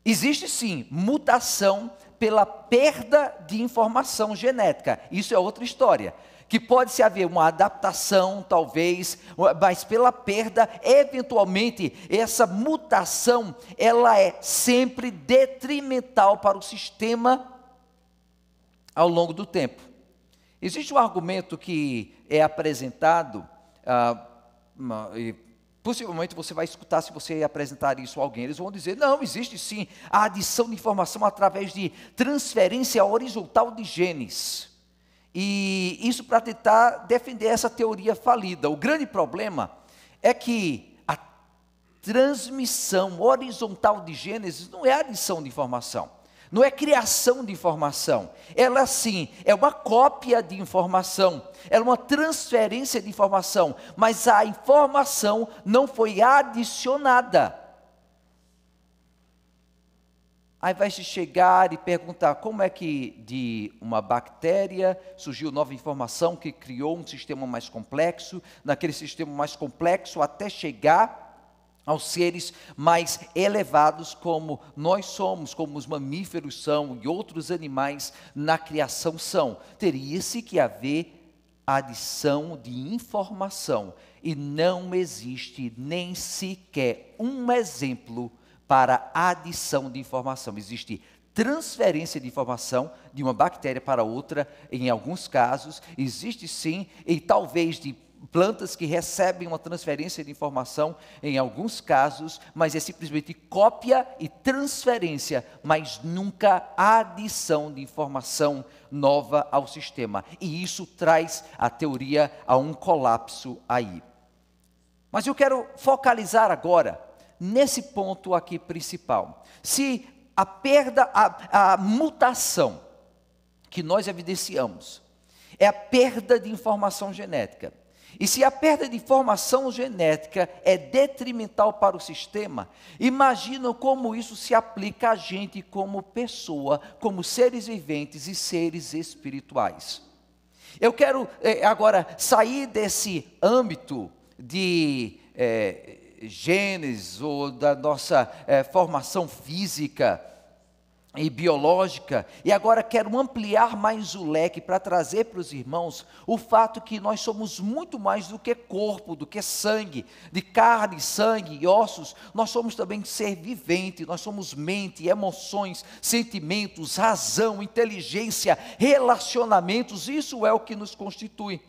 Existe sim mutação pela perda de informação genética. Isso é outra história. Que pode-se haver uma adaptação, talvez, mas pela perda, eventualmente, essa mutação, ela é sempre detrimental para o sistema ao longo do tempo. Existe um argumento que é apresentado, e possivelmente você vai escutar se você apresentar isso a alguém. Eles vão dizer: não, existe sim a adição de informação através de transferência horizontal de genes. E isso para tentar defender essa teoria falida. O grande problema é que a transmissão horizontal de genes não é adição de informação, não é criação de informação. Ela sim é uma cópia de informação, ela é uma transferência de informação, mas a informação não foi adicionada. ao invés de chegar e perguntar como é que de uma bactéria surgiu nova informação que criou um sistema mais complexo, naquele sistema mais complexo até chegar aos seres mais elevados como nós somos, como os mamíferos são e outros animais na criação são. Teria-se que haver adição de informação e não existe nem sequer um exemplo para adição de informação. Existe transferência de informação de uma bactéria para outra, em alguns casos, existe sim, e talvez de plantas que recebem uma transferência de informação em alguns casos, mas é simplesmente cópia e transferência, mas nunca adição de informação nova ao sistema. E isso traz a teoria a um colapso aí. Mas eu quero focalizar agora nesse ponto aqui principal. Se a perda, a mutação que nós evidenciamos é a perda de informação genética, e se a perda de informação genética é detrimental para o sistema, imagina como isso se aplica a gente como pessoa, como seres viventes e seres espirituais. Eu quero agora sair desse âmbito de genes ou da nossa formação física e biológica, e agora quero ampliar mais o leque para trazer para os irmãos o fato que nós somos muito mais do que corpo, do que sangue, de carne, sangue e ossos. Nós somos também ser vivente, nós somos mente, emoções, sentimentos, razão, inteligência, relacionamentos. Isso é o que nos constitui.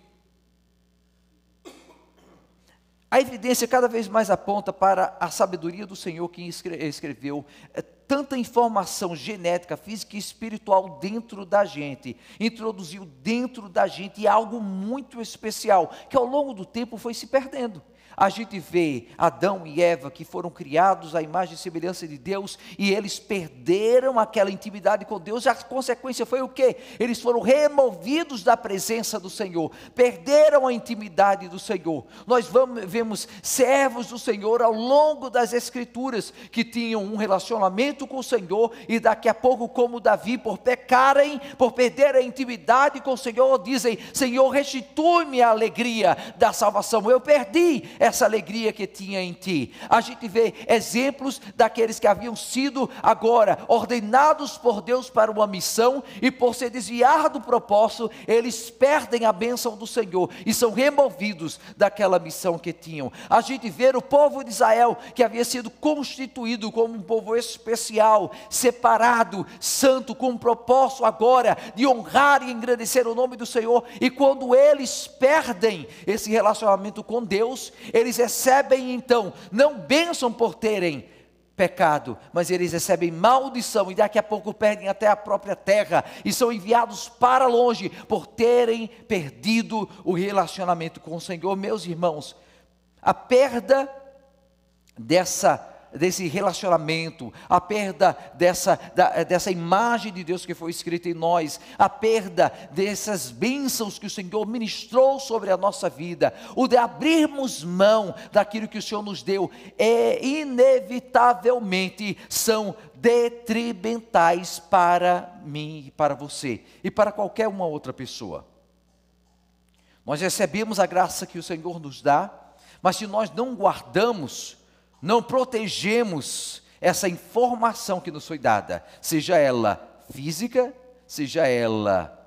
A evidência cada vez mais aponta para a sabedoria do Senhor que escreveu tanta informação genética, física e espiritual dentro da gente, introduziu dentro da gente algo muito especial, que ao longo do tempo foi se perdendo. A gente vê Adão e Eva que foram criados à imagem e semelhança de Deus e eles perderam aquela intimidade com Deus. A consequência foi o quê? Eles foram removidos da presença do Senhor, perderam a intimidade do Senhor. Nós vemos servos do Senhor ao longo das Escrituras que tinham um relacionamento com o Senhor e daqui a pouco, como Davi, por pecarem, por perder a intimidade com o Senhor, dizem: Senhor, restitui-me a alegria da salvação. Eu perdi essa alegria que tinha em ti. A gente vê exemplos daqueles que haviam sido agora ordenados por Deus para uma missão e por se desviar do propósito, eles perdem a bênção do Senhor e são removidos daquela missão que tinham. A gente vê o povo de Israel que havia sido constituído como um povo especial, separado, santo, com um propósito agora de honrar e engrandecer o nome do Senhor, e quando eles perdem esse relacionamento com Deus, eles recebem então, não bênção por terem pecado, mas eles recebem maldição e daqui a pouco perdem até a própria terra e são enviados para longe por terem perdido o relacionamento com o Senhor. Meus irmãos, a perda desse relacionamento, a perda dessa imagem de Deus que foi escrita em nós, a perda dessas bênçãos que o Senhor ministrou sobre a nossa vida, o de abrirmos mão daquilo que o Senhor nos deu, inevitavelmente são detrimentais para mim, para você e para qualquer uma outra pessoa. Nós recebemos a graça que o Senhor nos dá, mas se nós não guardamos, não protegemos essa informação que nos foi dada, seja ela física, seja ela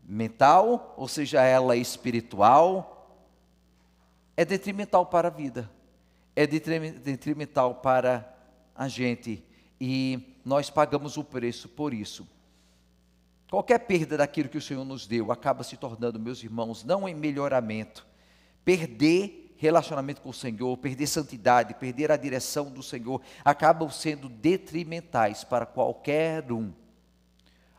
mental, ou seja ela espiritual, é detrimental para a vida, é detrimental para a gente, e nós pagamos o preço por isso. Qualquer perda daquilo que o Senhor nos deu acaba se tornando, meus irmãos, não em melhoramento. Perder relacionamento com o Senhor, perder santidade, perder a direção do Senhor, acabam sendo detrimentais para qualquer um.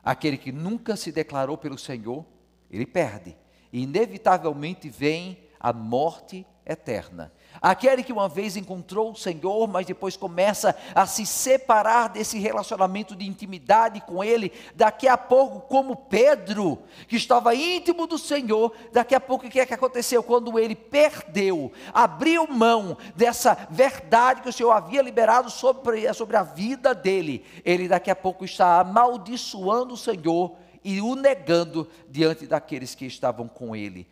Aquele que nunca se declarou pelo Senhor, ele perde. E inevitavelmente vem a morte eterna. Aquele que uma vez encontrou o Senhor, mas depois começa a se separar desse relacionamento de intimidade com Ele, daqui a pouco, como Pedro, que estava íntimo do Senhor, daqui a pouco o que é que aconteceu? Quando ele perdeu, abriu mão dessa verdade que o Senhor havia liberado sobre a vida dele, ele daqui a pouco está amaldiçoando o Senhor e o negando diante daqueles que estavam com ele.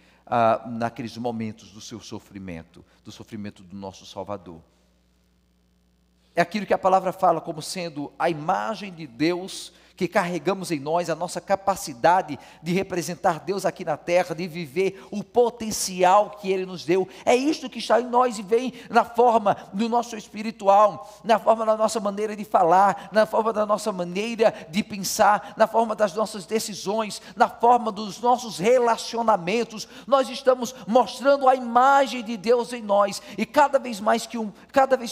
Naqueles momentos do seu sofrimento, do sofrimento do nosso Salvador. É aquilo que a palavra fala como sendo a imagem de Deus que carregamos em nós, a nossa capacidade de representar Deus aqui na terra, de viver o potencial que Ele nos deu. É isto que está em nós e vem na forma do nosso espiritual, na forma da nossa maneira de falar, na forma da nossa maneira de pensar, na forma das nossas decisões, na forma dos nossos relacionamentos. Nós estamos mostrando a imagem de Deus em nós, e cada vez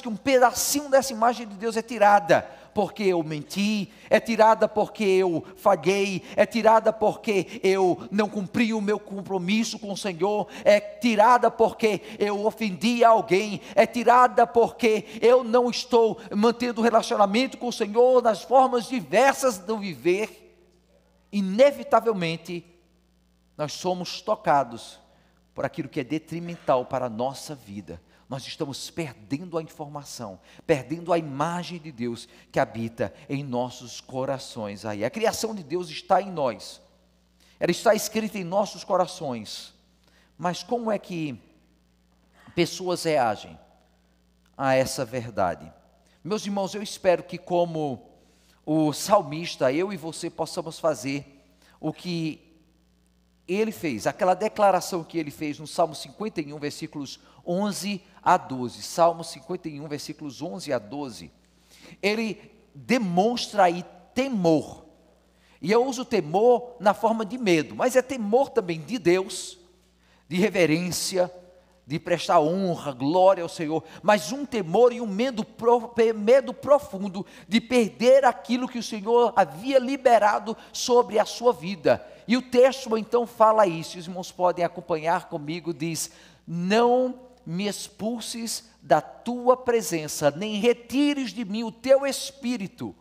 que um pedacinho dessa imagem de Deus é tirada, porque eu menti, é tirada porque eu falhei, é tirada porque eu não cumpri o meu compromisso com o Senhor, é tirada porque eu ofendi alguém, é tirada porque eu não estou mantendo o relacionamento com o Senhor nas formas diversas do viver. Inevitavelmente, nós somos tocados por aquilo que é detrimental para a nossa vida. Nós estamos perdendo a informação, perdendo a imagem de Deus que habita em nossos corações. Aí, a criação de Deus está em nós, ela está escrita em nossos corações, mas como é que pessoas reagem a essa verdade? Meus irmãos, eu espero que, como o salmista, eu e você possamos fazer o que ele fez, aquela declaração que ele fez no Salmo 51, versículos 11 a 12, Salmo 51, versículos 11 a 12, ele demonstra aí temor, e eu uso temor na forma de medo, mas é temor também de Deus, de reverência, de prestar honra, glória ao Senhor, mas um temor e um medo profundo de perder aquilo que o Senhor havia liberado sobre a sua vida. E o texto então fala isso, os irmãos podem acompanhar comigo, diz: não me expulses da tua presença, nem retires de mim o teu espírito,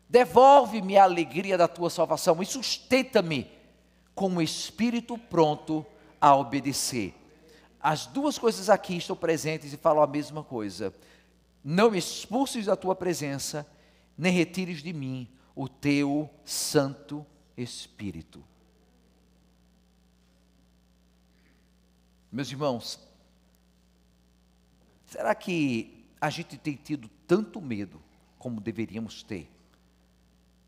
devolve-me a alegria da tua salvação e sustenta-me com o espírito pronto a obedecer. As duas coisas aqui estão presentes e falam a mesma coisa: não me expulses da tua presença, nem retires de mim o teu Santo Espírito. Meus irmãos, será que a gente tem tido tanto medo como deveríamos ter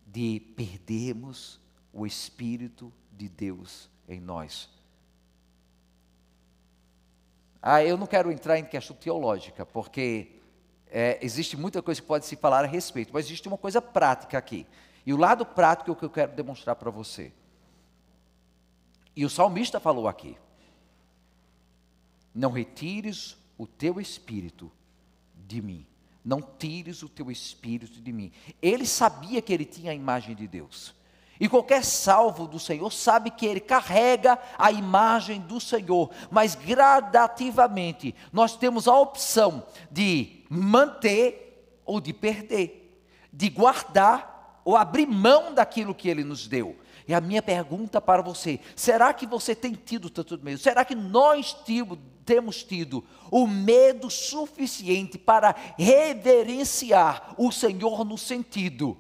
de perdermos o Espírito de Deus em nós? Eu não quero entrar em questão teológica, porque existe muita coisa que pode se falar a respeito, mas existe uma coisa prática aqui. E o lado prático é o que eu quero demonstrar para você. E o salmista falou aqui: não retires o teu espírito de mim. Não tires o teu espírito de mim. Ele sabia que ele tinha a imagem de Deus. E qualquer salvo do Senhor sabe que ele carrega a imagem do Senhor, mas gradativamente nós temos a opção de manter ou de perder, de guardar ou abrir mão daquilo que Ele nos deu. E a minha pergunta para você: será que você tem tido tanto medo? Será que nós temos tido o medo suficiente para reverenciar o Senhor no sentido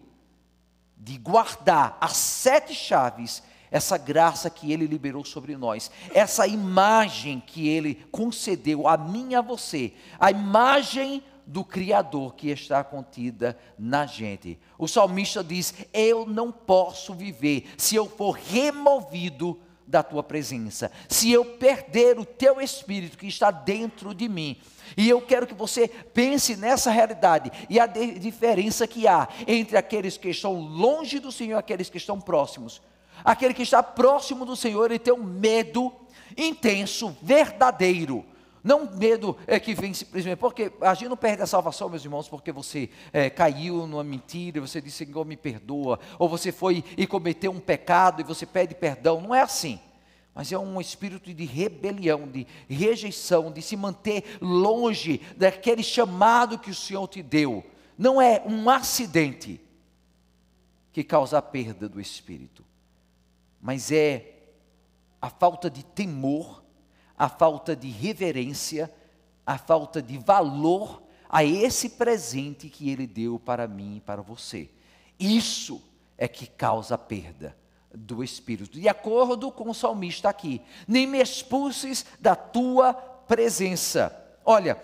de guardar as 7 chaves, essa graça que Ele liberou sobre nós, essa imagem que Ele concedeu a mim e a você, a imagem do Criador que está contida na gente? O salmista diz: eu não posso viver se eu for removido da tua presença, se eu perder o teu Espírito que está dentro de mim. E eu quero que você pense nessa realidade e a diferença que há entre aqueles que estão longe do Senhor e aqueles que estão próximos. Aquele que está próximo do Senhor, ele tem um medo intenso, verdadeiro. Não medo que vem simplesmente, porque a gente não perde a salvação, meus irmãos, porque você caiu numa mentira, você disse: Senhor, me perdoa, ou você foi e cometeu um pecado e você pede perdão. Não é assim. mas é um espírito de rebelião, de rejeição, de se manter longe daquele chamado que o Senhor te deu. Não é um acidente que causa a perda do espírito, mas é a falta de temor, a falta de reverência, a falta de valor a esse presente que Ele deu para mim e para você. Isso é que causa a perda do espírito. De acordo com o salmista aqui, nem me expulses da tua presença. Olha,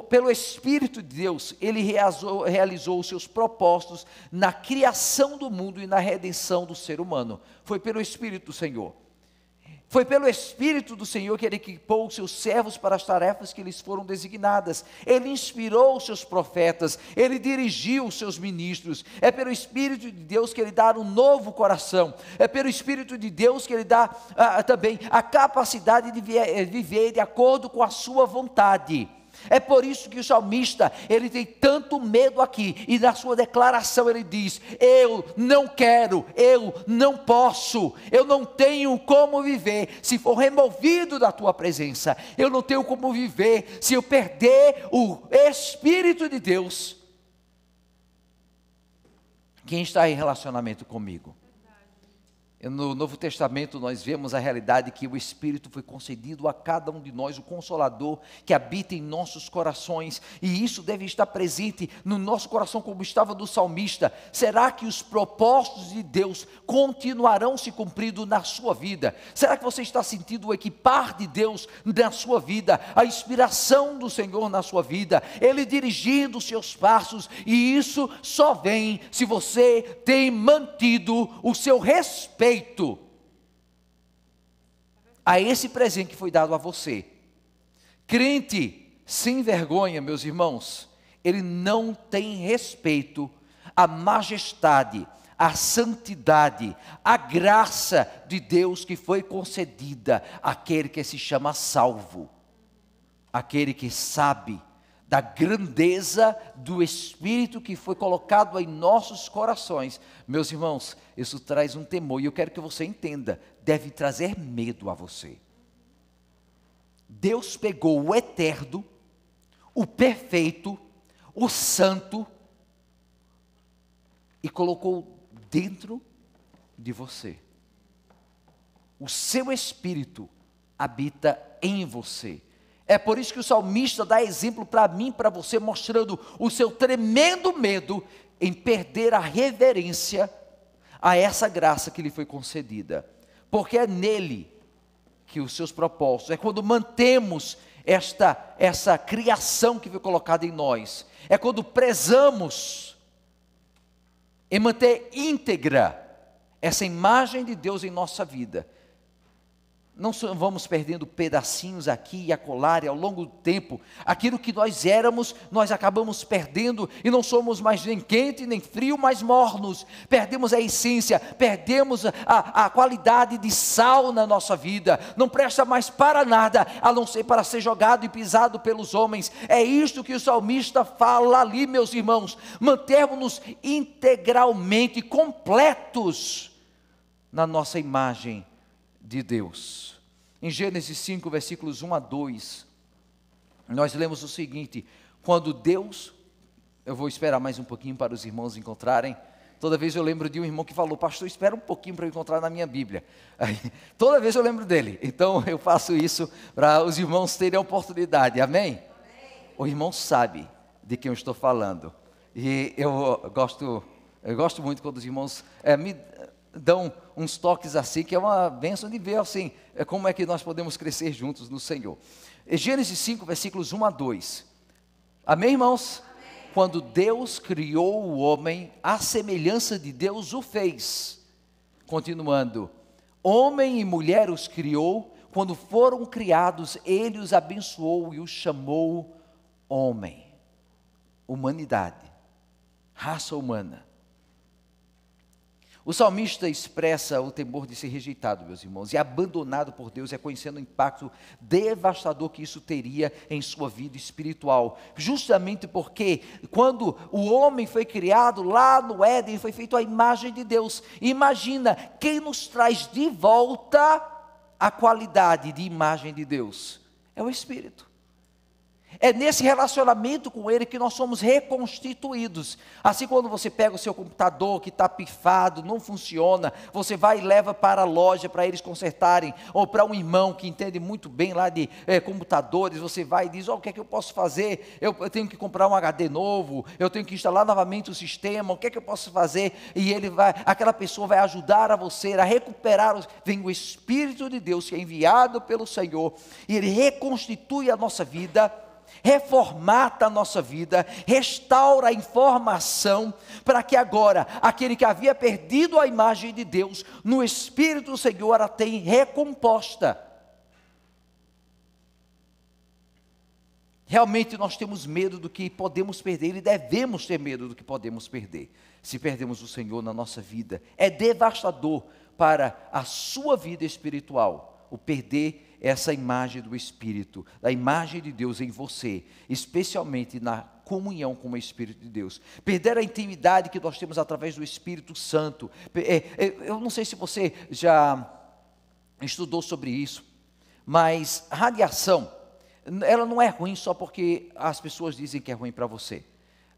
pelo Espírito de Deus, Ele realizou os seus propósitos na criação do mundo e na redenção do ser humano. Foi pelo Espírito do Senhor. Foi pelo Espírito do Senhor que Ele equipou os seus servos para as tarefas que lhes foram designadas. Ele inspirou os seus profetas, Ele dirigiu os seus ministros. É pelo Espírito de Deus que Ele dá um novo coração. É pelo Espírito de Deus que Ele dá também a capacidade de viver de acordo com a sua vontade. É por isso que o salmista, ele tem tanto medo aqui, e na sua declaração ele diz: eu não quero, eu não posso, eu não tenho como viver se for removido da tua presença, eu não tenho como viver se eu perder o Espírito de Deus. Quem está em relacionamento comigo? No Novo Testamento nós vemos a realidade que o Espírito foi concedido a cada um de nós, o Consolador que habita em nossos corações, e isso deve estar presente no nosso coração como estava do salmista. Será que os propósitos de Deus continuarão se cumprindo na sua vida? Será que você está sentindo o equipar de Deus na sua vida, a inspiração do Senhor na sua vida, Ele dirigindo os seus passos? E isso só vem se você tem mantido o seu respeito a esse presente que foi dado a você. Crente sem vergonha, meus irmãos, ele não tem respeito à majestade, à santidade, à graça de Deus que foi concedida àquele que se chama salvo, aquele que sabe da grandeza do Espírito que foi colocado em nossos corações. Meus irmãos, isso traz um temor, e eu quero que você entenda, deve trazer medo a você. Deus pegou o eterno, o perfeito, o santo, e colocou dentro de você. O seu Espírito habita em você. É por isso que o salmista dá exemplo para mim e para você, mostrando o seu tremendo medo em perder a reverência a essa graça que lhe foi concedida. Porque é nele que os seus propósitos, é quando mantemos essa criação que foi colocada em nós, é quando prezamos em manter íntegra essa imagem de Deus em nossa vida. Não vamos perdendo pedacinhos aqui e acolá, e ao longo do tempo, aquilo que nós éramos, nós acabamos perdendo, e não somos mais nem quente, nem frio, mas mornos. Perdemos a essência, perdemos a qualidade de sal na nossa vida, não presta mais para nada, a não ser para ser jogado e pisado pelos homens. É isto que o salmista fala ali, meus irmãos, mantermos-nos integralmente completos na nossa imagem de Deus. Em Gênesis 5, versículos 1 a 2, nós lemos o seguinte: quando Deus, eu vou esperar mais um pouquinho para os irmãos encontrarem. Toda vez eu lembro de um irmão que falou: pastor, espera um pouquinho para eu encontrar na minha Bíblia. Toda vez eu lembro dele, então eu faço isso para os irmãos terem a oportunidade, amém? Amém. O irmão sabe de quem eu estou falando, e eu gosto muito quando os irmãos me dão uns toques assim, que é uma bênção de ver assim, como é que nós podemos crescer juntos no Senhor. Gênesis 5, versículos 1 a 2. Amém, irmãos? Amém. Quando Deus criou o homem, à semelhança de Deus o fez. Continuando, homem e mulher os criou, quando foram criados, Ele os abençoou e os chamou homem. Humanidade, raça humana. O salmista expressa o temor de ser rejeitado, meus irmãos, e abandonado por Deus, reconhecendo o impacto devastador que isso teria em sua vida espiritual. Justamente porque quando o homem foi criado lá no Éden, foi feito à imagem de Deus. Imagina quem nos traz de volta a qualidade de imagem de Deus? É o Espírito. É nesse relacionamento com Ele que nós somos reconstituídos. Assim, quando você pega o seu computador que está pifado, não funciona, você vai e leva para a loja para eles consertarem, ou para um irmão que entende muito bem lá de computadores, você vai e diz: o que é que eu posso fazer? Eu tenho que comprar um HD novo, eu tenho que instalar novamente o sistema, o que é que eu posso fazer? E aquela pessoa vai ajudar a você a recuperar. Vem o Espírito de Deus que é enviado pelo Senhor, e Ele reconstitui a nossa vida, reformata a nossa vida, restaura a informação, para que agora, aquele que havia perdido a imagem de Deus, no Espírito do Senhor a tem recomposta. Realmente nós temos medo do que podemos perder, e devemos ter medo do que podemos perder, se perdemos o Senhor na nossa vida. É devastador para a sua vida espiritual, o perder essa imagem do Espírito, da imagem de Deus em você, especialmente na comunhão com o Espírito de Deus. Perder a intimidade que nós temos através do Espírito Santo. Eu não sei se você já estudou sobre isso, mas radiação, ela não é ruim só porque as pessoas dizem que é ruim para você.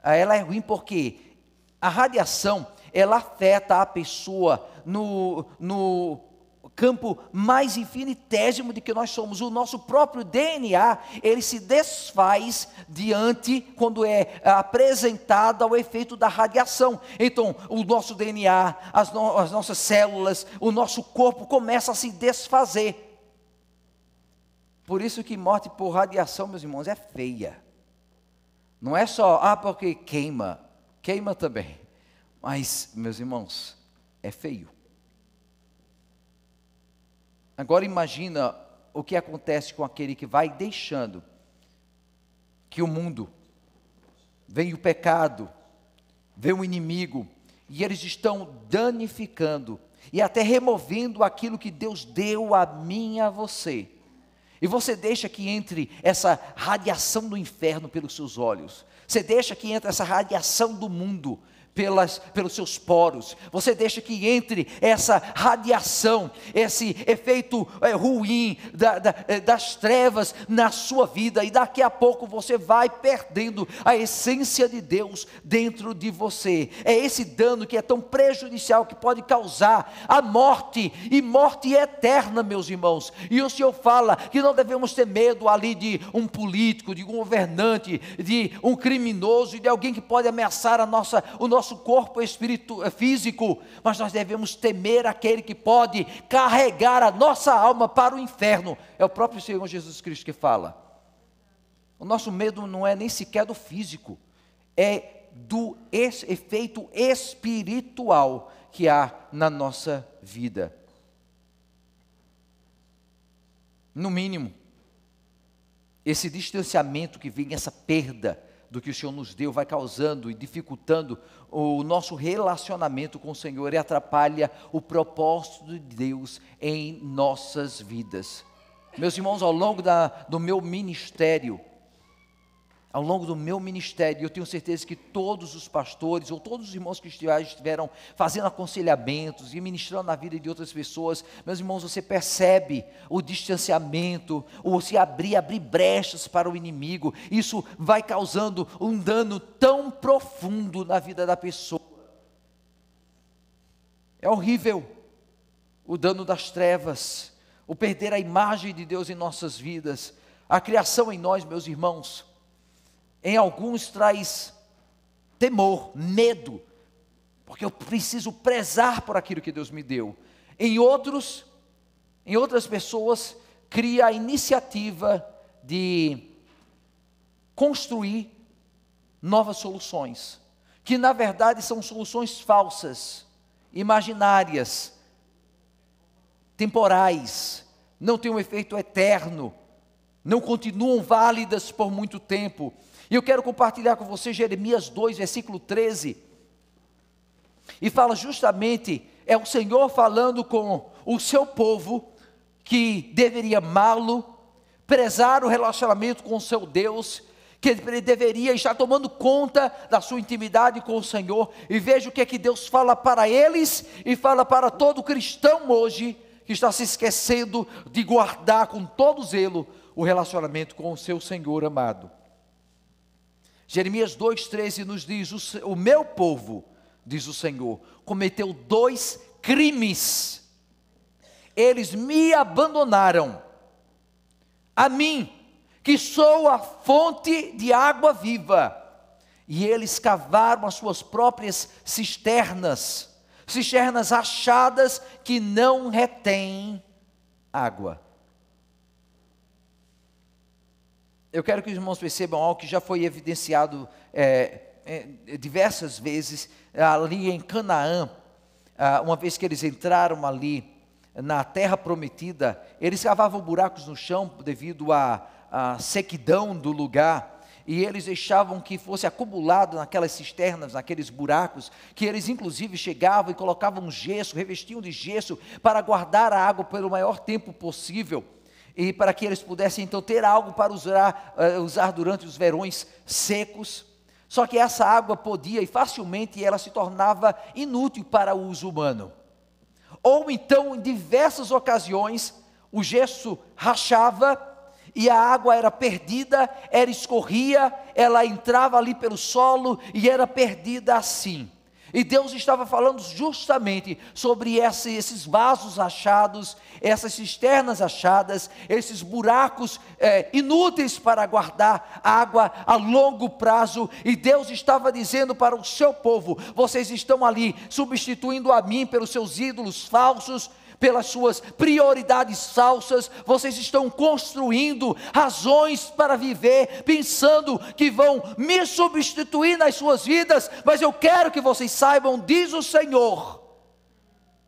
Ela é ruim porque a radiação, ela afeta a pessoa no campo mais infinitésimo de que nós somos. O nosso próprio DNA, ele se desfaz quando é apresentado ao efeito da radiação. Então, o nosso DNA, as nossas células, o nosso corpo começa a se desfazer. Por isso que morte por radiação, meus irmãos, é feia. Não é só, porque queima também. Mas, meus irmãos, é feio. Agora imagina o que acontece com aquele que vai deixando que o mundo, vem o pecado, vem o inimigo, e eles estão danificando e até removendo aquilo que Deus deu a mim e a você. E você deixa que entre essa radiação do inferno pelos seus olhos. Você deixa que entre essa radiação do mundo pelos seus poros. Você deixa que entre essa radiação, esse efeito ruim das trevas na sua vida, e daqui a pouco você vai perdendo a essência de Deus dentro de você. É esse dano que é tão prejudicial, que pode causar a morte, e morte eterna, meus irmãos. E o Senhor fala que não devemos ter medo ali de um político, de um governante, de um criminoso, e de alguém que pode ameaçar o nosso corpo físico, mas nós devemos temer aquele que pode carregar a nossa alma para o inferno. É o próprio Senhor Jesus Cristo que fala. O nosso medo não é nem sequer do físico, é do efeito espiritual que há na nossa vida. No mínimo, esse distanciamento que vem, essa perda do que o Senhor nos deu, vai causando e dificultando o nosso relacionamento com o Senhor, e atrapalha o propósito de Deus em nossas vidas. Meus irmãos, ao longo do meu ministério, eu tenho certeza que todos os pastores, ou todos os irmãos que estiveram fazendo aconselhamentos e ministrando na vida de outras pessoas, meus irmãos, você percebe o distanciamento, ou se abrir brechas para o inimigo. Isso vai causando um dano tão profundo na vida da pessoa. É horrível o dano das trevas, o perder a imagem de Deus em nossas vidas. A criação em nós, meus irmãos, em alguns traz temor, medo, porque eu preciso prezar por aquilo que Deus me deu. Em outras pessoas, cria a iniciativa de construir novas soluções, que na verdade são soluções falsas, imaginárias, temporais, não têm um efeito eterno, não continuam válidas por muito tempo. E eu quero compartilhar com você Jeremias 2, versículo 13, e fala justamente, é o Senhor falando com o seu povo, que deveria amá-lo, prezar o relacionamento com o seu Deus, que ele deveria estar tomando conta da sua intimidade com o Senhor. E veja o que é que Deus fala para eles, e fala para todo cristão hoje, que está se esquecendo de guardar com todo zelo o relacionamento com o seu Senhor amado. Jeremias 2,13 nos diz: o meu povo, diz o Senhor, cometeu 2 crimes. Eles me abandonaram, a mim, que sou a fonte de água viva, e eles cavaram as suas próprias cisternas achadas que não retêm água. Eu quero que os irmãos percebam algo que já foi evidenciado diversas vezes ali em Canaã. Uma vez que eles entraram ali na terra prometida, eles cavavam buracos no chão devido à sequidão do lugar, e eles deixavam que fosse acumulado naquelas cisternas, naqueles buracos, que eles inclusive chegavam e colocavam gesso, revestiam de gesso para guardar a água pelo maior tempo possível, e para que eles pudessem então ter algo para usar durante os verões secos. Só que essa água podia, e facilmente ela se tornava inútil para o uso humano. Ou então, em diversas ocasiões, o gesso rachava e a água era perdida, ela escorria, ela entrava ali pelo solo e era perdida assim. E Deus estava falando justamente sobre esses vasos achados, essas cisternas achadas, esses buracos inúteis para guardar água a longo prazo. E Deus estava dizendo para o seu povo: vocês estão ali substituindo a mim pelos seus ídolos falsos, pelas suas prioridades falsas. Vocês estão construindo razões para viver, pensando que vão me substituir nas suas vidas, mas eu quero que vocês saibam, diz o Senhor,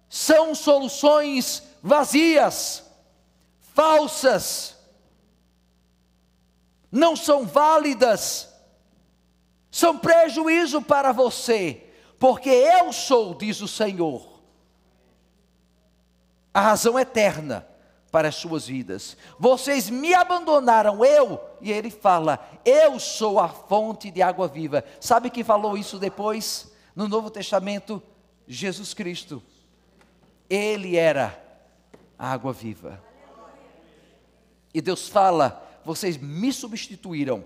são soluções vazias, falsas, não são válidas, são prejuízo para você, porque eu sou, diz o Senhor, a razão eterna para as suas vidas. Vocês me abandonaram, e ele fala, eu sou a fonte de água viva. Sabe quem falou isso depois? No Novo Testamento, Jesus Cristo. Ele era a água viva. E Deus fala, vocês me substituíram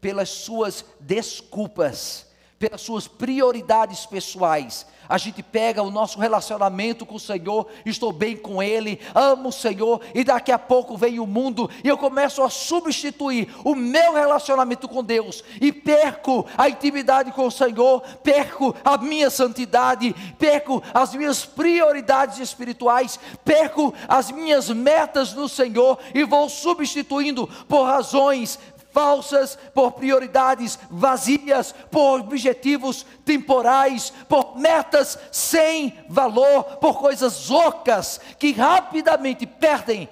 pelas suas desculpas, pelas suas prioridades pessoais. A gente pega o nosso relacionamento com o Senhor, estou bem com Ele, amo o Senhor, e daqui a pouco vem o mundo, e eu começo a substituir o meu relacionamento com Deus, e perco a intimidade com o Senhor, perco a minha santidade, perco as minhas prioridades espirituais, perco as minhas metas no Senhor, e vou substituindo por razões falsas, por prioridades vazias, por objetivos temporais, por metas sem valor, por coisas ocas que rapidamente perdem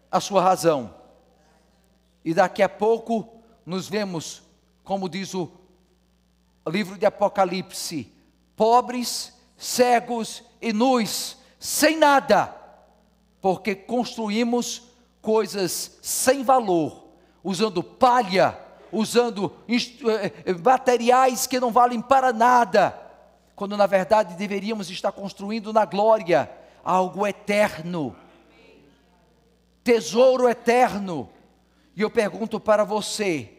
a sua razão. E daqui a pouco nos vemos, como diz o livro de Apocalipse, pobres, cegos e nus, sem nada, porque construímos coisas sem valor, usando palha, usando materiais que não valem para nada, quando na verdade deveríamos estar construindo na glória algo eterno, tesouro eterno. E eu pergunto para você,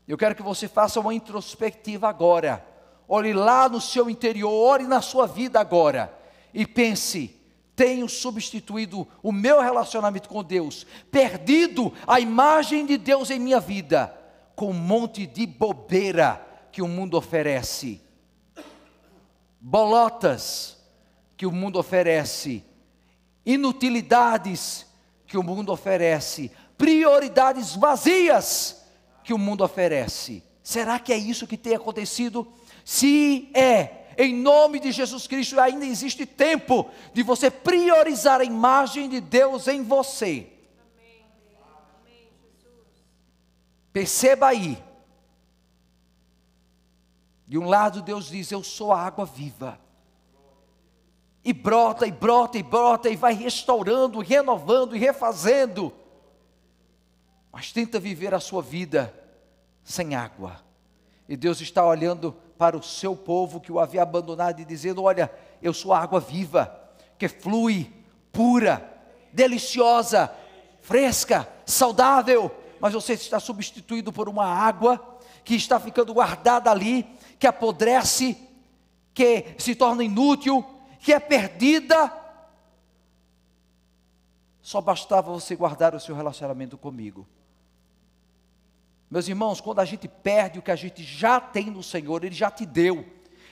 eu quero que você faça uma introspectiva agora, olhe lá no seu interior, olhe na sua vida agora, e pense: tenho substituído o meu relacionamento com Deus, perdido a imagem de Deus em minha vida, com um monte de bobeira que o mundo oferece, bolotas que o mundo oferece, inutilidades que o mundo oferece, prioridades vazias que o mundo oferece. Será que é isso que tem acontecido? Se em nome de Jesus Cristo, ainda existe tempo de você priorizar a imagem de Deus em você. Amém, Jesus. Perceba aí. De um lado Deus diz: eu sou a água viva. E brota, e brota, e brota, e vai restaurando, renovando e refazendo. Mas tenta viver a sua vida sem água. E Deus está olhando para o seu povo que o havia abandonado e dizendo: olha, eu sou a água viva, que flui pura, deliciosa, fresca, saudável, mas você está substituído por uma água que está ficando guardada ali, que apodrece, que se torna inútil, que é perdida. Só bastava você guardar o seu relacionamento comigo. Meus irmãos, quando a gente perde o que a gente já tem no Senhor, Ele já te deu.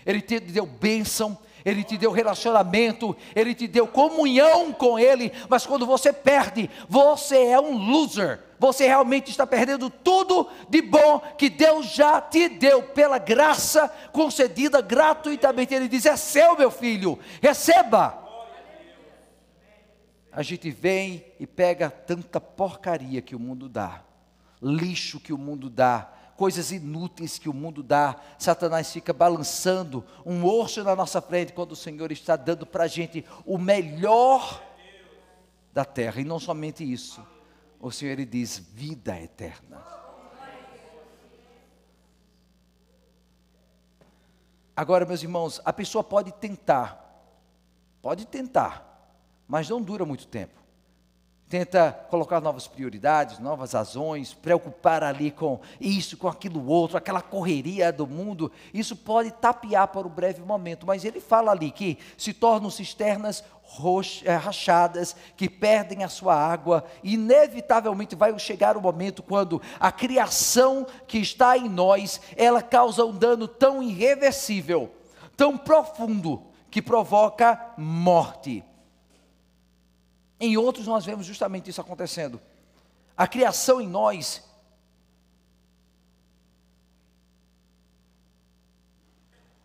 Ele te deu bênção, Ele te deu relacionamento, Ele te deu comunhão com Ele. Mas quando você perde, você é um loser. Você realmente está perdendo tudo de bom que Deus já te deu, pela graça concedida gratuitamente. Ele diz: é seu, meu filho, receba. A gente vem e pega tanta porcaria que o mundo dá, lixo que o mundo dá, coisas inúteis que o mundo dá. Satanás fica balançando um osso na nossa frente, quando o Senhor está dando para a gente o melhor da terra. E não somente isso, o Senhor, Ele diz: vida eterna. Agora, meus irmãos, a pessoa pode tentar, mas não dura muito tempo. Tenta colocar novas prioridades, novas razões, preocupar ali com isso, com aquilo outro, aquela correria do mundo. Isso pode tapear por um breve momento, mas ele fala ali que se tornam cisternas rachadas, que perdem a sua água. Inevitavelmente vai chegar o momento quando a criação que está em nós, ela causa um dano tão irreversível, tão profundo, que provoca morte. Em outros nós vemos justamente isso acontecendo. A criação em nós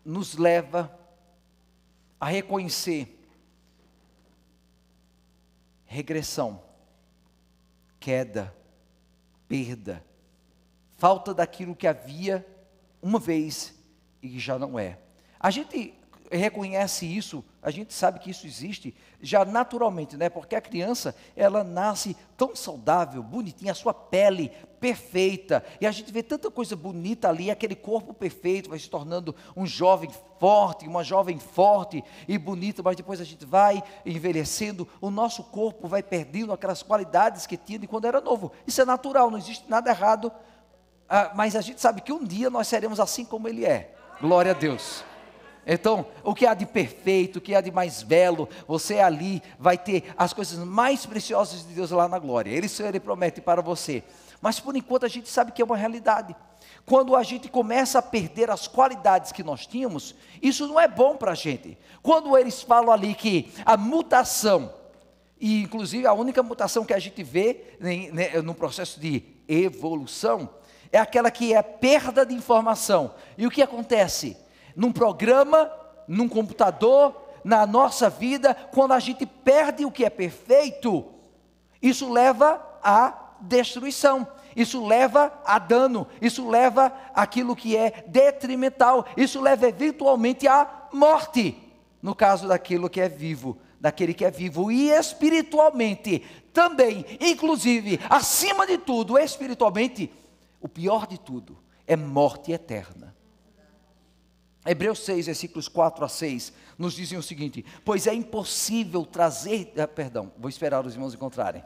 nos leva a reconhecer regressão, queda, perda, falta daquilo que havia uma vez e que já não é. A gente reconhece isso, a gente sabe que isso existe já naturalmente, né? Porque a criança, ela nasce tão saudável, bonitinha, a sua pele perfeita, e a gente vê tanta coisa bonita ali, aquele corpo perfeito vai se tornando um jovem forte, uma jovem forte e bonita, mas depois a gente vai envelhecendo, o nosso corpo vai perdendo aquelas qualidades que tinha de quando era novo. Isso é natural, não existe nada errado, mas a gente sabe que um dia nós seremos assim como ele é. Glória a Deus. Então, o que há de perfeito, o que há de mais belo, você ali vai ter as coisas mais preciosas de Deus lá na glória. Ele promete para você. Mas por enquanto a gente sabe que é uma realidade. Quando a gente começa a perder as qualidades que nós tínhamos, isso não é bom para a gente. Quando eles falam ali que a mutação, e inclusive a única mutação que a gente vê no processo de evolução, é aquela que é perda de informação. E o que acontece? Num programa, num computador, na nossa vida, quando a gente perde o que é perfeito, isso leva à destruição, isso leva a dano, isso leva àquilo que é detrimental, isso leva eventualmente à morte, no caso daquilo que é vivo, daquele que é vivo, e espiritualmente também, inclusive, acima de tudo, espiritualmente, o pior de tudo é morte eterna. Hebreus 6, versículos 4 a 6, nos dizem o seguinte: pois é impossível trazer, vou esperar os irmãos encontrarem.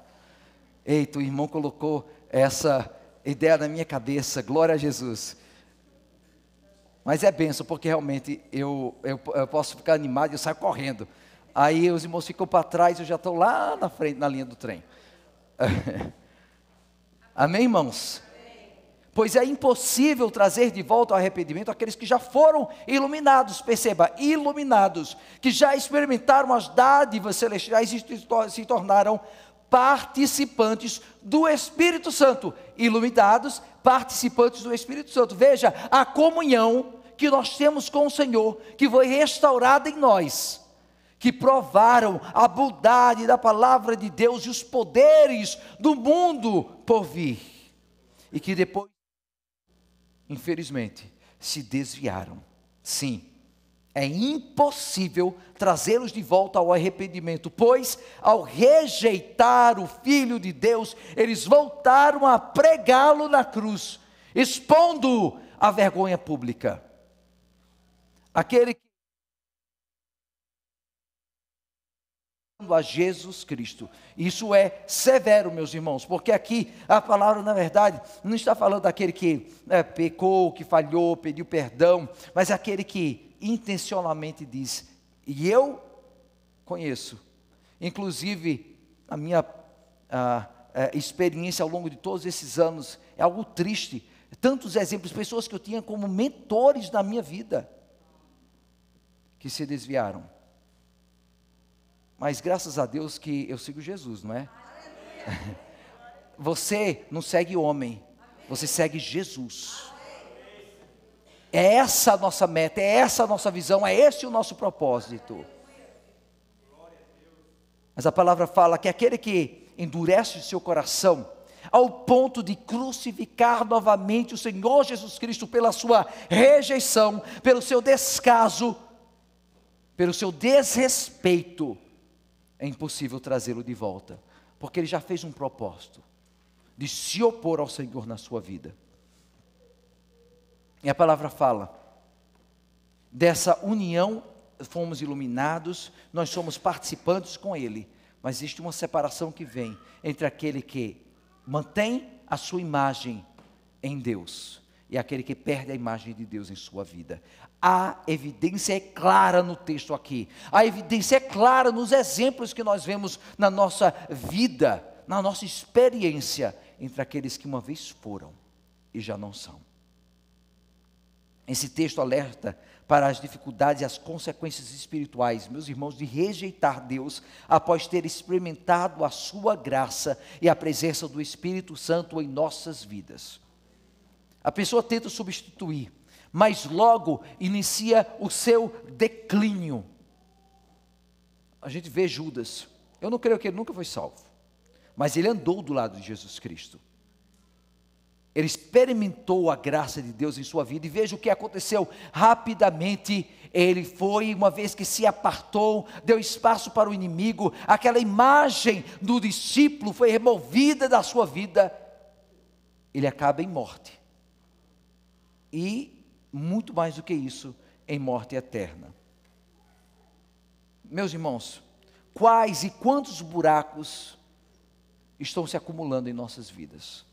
Eita, o irmão colocou essa ideia na minha cabeça, glória a Jesus. Mas é bênção, porque realmente eu posso ficar animado e eu saio correndo. Aí os irmãos ficam para trás, eu já estou lá na frente, na linha do trem. Amém, irmãos? Pois é impossível trazer de volta ao arrependimento aqueles que já foram iluminados, perceba, iluminados, que já experimentaram as dádivas celestiais e se tornaram participantes do Espírito Santo. Iluminados, participantes do Espírito Santo. Veja, a comunhão que nós temos com o Senhor, que foi restaurada em nós, que provaram a bondade da palavra de Deus e os poderes do mundo por vir, e que depois, infelizmente, se desviaram. Sim, é impossível trazê-los de volta ao arrependimento, pois ao rejeitar o Filho de Deus, eles voltaram a pregá-lo na cruz, expondo a vergonha pública. Aquele que a Jesus Cristo. Isso é severo, meus irmãos, porque aqui a palavra, na verdade, não está falando daquele que pecou, que falhou, pediu perdão, mas aquele que intencionalmente diz: e eu conheço. Inclusive, a minha experiência ao longo de todos esses anos é algo triste. Tantos exemplos, pessoas que eu tinha como mentores na minha vida, que se desviaram. Mas graças a Deus que eu sigo Jesus, não é? Você não segue homem, você segue Jesus. É essa a nossa meta, é essa a nossa visão, é esse o nosso propósito. Mas a palavra fala que aquele que endurece o seu coração, ao ponto de crucificar novamente o Senhor Jesus Cristo pela sua rejeição, pelo seu descaso, pelo seu desrespeito, é impossível trazê-lo de volta, porque ele já fez um propósito de se opor ao Senhor na sua vida. E a palavra fala dessa união, fomos iluminados, nós somos participantes com Ele, mas existe uma separação que vem entre aquele que mantém a sua imagem em Deus e aquele que perde a imagem de Deus em sua vida. A evidência é clara no texto aqui, a evidência é clara nos exemplos que nós vemos na nossa vida, na nossa experiência, entre aqueles que uma vez foram e já não são. Esse texto alerta para as dificuldades e as consequências espirituais, meus irmãos, de rejeitar Deus após ter experimentado a sua graça e a presença do Espírito Santo em nossas vidas. A pessoa tenta substituir, mas logo inicia o seu declínio. A gente vê Judas, eu não creio que ele nunca foi salvo, mas ele andou do lado de Jesus Cristo. Ele experimentou a graça de Deus em sua vida, e veja o que aconteceu. Rapidamente ele foi, uma vez que se apartou, deu espaço para o inimigo, aquela imagem do discípulo foi removida da sua vida, ele acaba em morte, e muito mais do que isso, em morte eterna. Meus irmãos, quais e quantos buracos estão se acumulando em nossas vidas?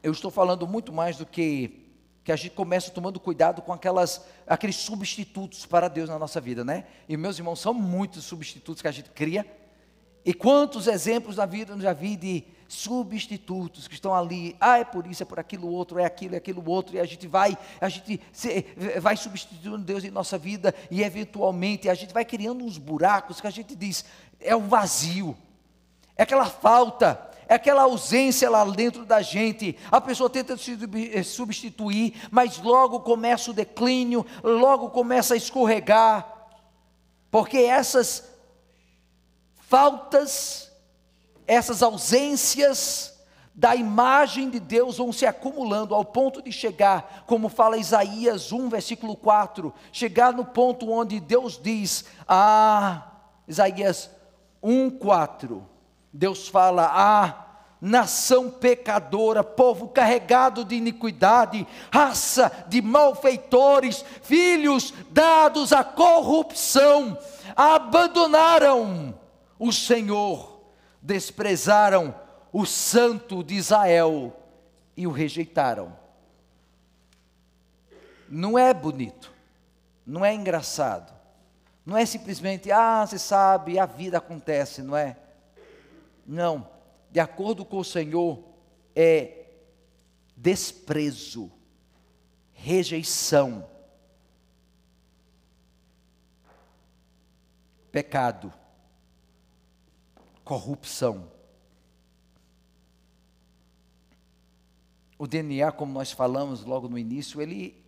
Eu estou falando muito mais do que a gente começa tomando cuidado com aqueles substitutos para Deus na nossa vida, né? E meus irmãos, são muitos substitutos que a gente cria. E quantos exemplos na vida eu já vi de substitutos que estão ali, é por isso, é por aquilo outro, é aquilo outro, e a gente vai substituindo Deus em nossa vida, e eventualmente a gente vai criando uns buracos que a gente diz, é um vazio, é aquela falta, é aquela ausência lá dentro da gente. A pessoa tenta se substituir, mas logo começa o declínio, logo começa a escorregar, porque essas faltas, essas ausências da imagem de Deus vão se acumulando ao ponto de chegar, como fala Isaías 1, versículo 4, chegar no ponto onde Deus diz, Isaías 1, 4, Deus fala, nação pecadora, povo carregado de iniquidade, raça de malfeitores, filhos dados à corrupção, abandonaram o Senhor, desprezaram o Santo de Israel e o rejeitaram. Não é bonito, não é engraçado, não é simplesmente, você sabe, a vida acontece, não é? Não, de acordo com o Senhor, é desprezo, rejeição, pecado, corrupção. O DNA, como nós falamos logo no início, ele,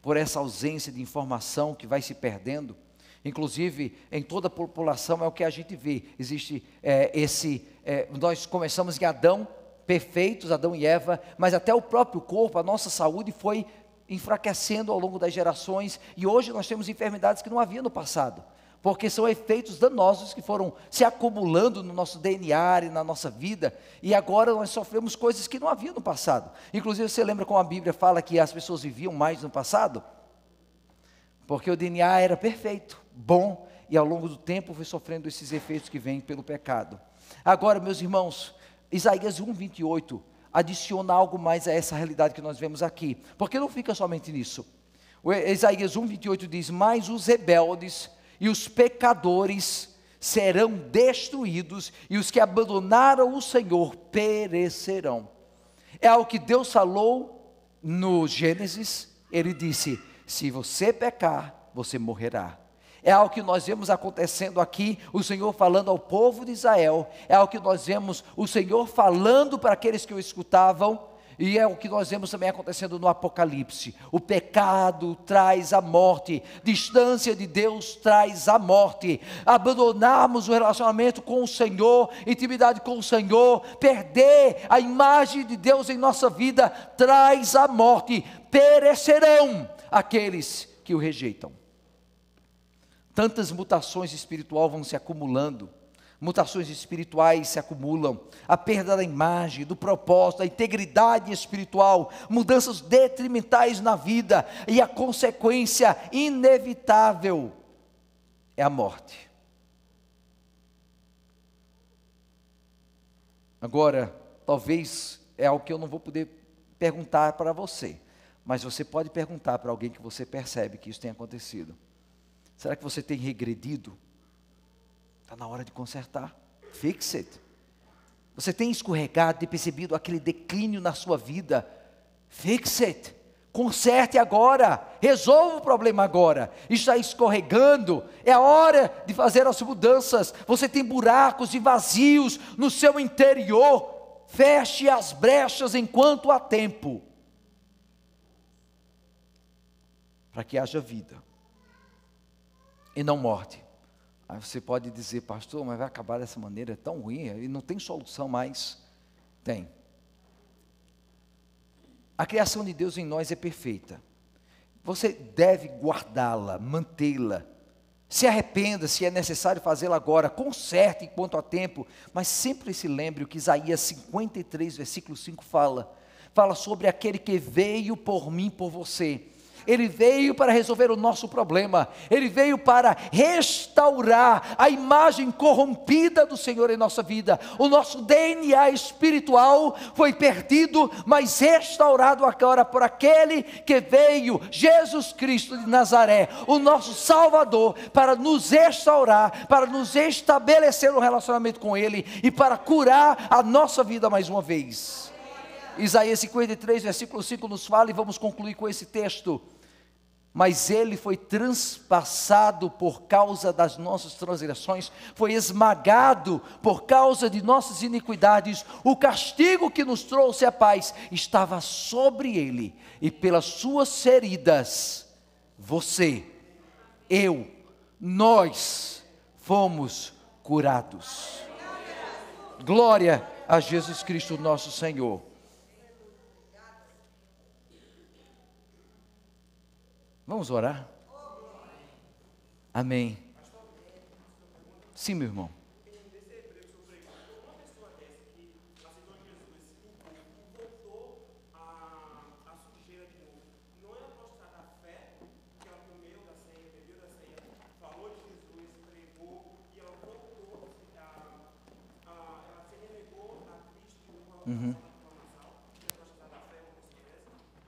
por essa ausência de informação que vai se perdendo, inclusive em toda a população, é o que a gente vê, existe nós começamos em Adão, perfeitos, Adão e Eva, mas até o próprio corpo, a nossa saúde foi enfraquecendo ao longo das gerações, e hoje nós temos enfermidades que não havia no passado, porque são efeitos danosos que foram se acumulando no nosso DNA e na nossa vida, e agora nós sofremos coisas que não havia no passado. Inclusive, você lembra como a Bíblia fala que as pessoas viviam mais no passado? Porque o DNA era perfeito, bom, e ao longo do tempo foi sofrendo esses efeitos que vêm pelo pecado. Agora, meus irmãos, Isaías 1:28 adiciona algo mais a essa realidade que nós vemos aqui, porque não fica somente nisso. Isaías 1:28 diz: mas os rebeldes e os pecadores serão destruídos, e os que abandonaram o Senhor perecerão. É algo que Deus falou no Gênesis. Ele disse: se você pecar, você morrerá. É algo que nós vemos acontecendo aqui, o Senhor falando ao povo de Israel. É algo que nós vemos o Senhor falando para aqueles que o escutavam. E é o que nós vemos também acontecendo no Apocalipse. O pecado traz a morte, distância de Deus traz a morte. Abandonarmos o relacionamento com o Senhor, intimidade com o Senhor, perder a imagem de Deus em nossa vida, traz a morte. Perecerão aqueles que o rejeitam. Tantas mutações espirituais vão se acumulando. Mutações espirituais se acumulam, a perda da imagem, do propósito, da integridade espiritual, mudanças detrimentais na vida, e a consequência inevitável é a morte. Agora, talvez é algo que eu não vou poder perguntar para você, mas você pode perguntar para alguém que você percebe que isso tem acontecido. Será que você tem regredido? Está na hora de consertar. Fix it. Você tem escorregado, tem percebido aquele declínio na sua vida? Fix it. Conserte agora. Resolva o problema agora. Está escorregando. É a hora de fazer as mudanças. Você tem buracos e vazios no seu interior. Feche as brechas enquanto há tempo, para que haja vida e não morte. Aí você pode dizer: pastor, mas vai acabar dessa maneira, é tão ruim, e não tem solução mais. Tem. A criação de Deus em nós é perfeita. Você deve guardá-la, mantê-la. Se arrependa, se é necessário fazê-la agora, conserte enquanto há tempo, mas sempre se lembre o que Isaías 53, versículo 5 fala sobre aquele que veio por mim, por você. Ele veio para resolver o nosso problema. Ele veio para restaurar a imagem corrompida do Senhor em nossa vida. O nosso DNA espiritual foi perdido, mas restaurado agora por aquele que veio, Jesus Cristo de Nazaré, o nosso Salvador, para nos restaurar, para nos estabelecer um relacionamento com Ele e para curar a nossa vida mais uma vez. Isaías 53, versículo 5 nos fala, e vamos concluir com esse texto: mas ele foi transpassado por causa das nossas transgressões, foi esmagado por causa de nossas iniquidades. O castigo que nos trouxe a paz estava sobre ele, e pelas suas feridas, você, eu, nós fomos curados. Glória a Jesus Cristo, nosso Senhor. Vamos orar? Amém. Sim, meu irmão.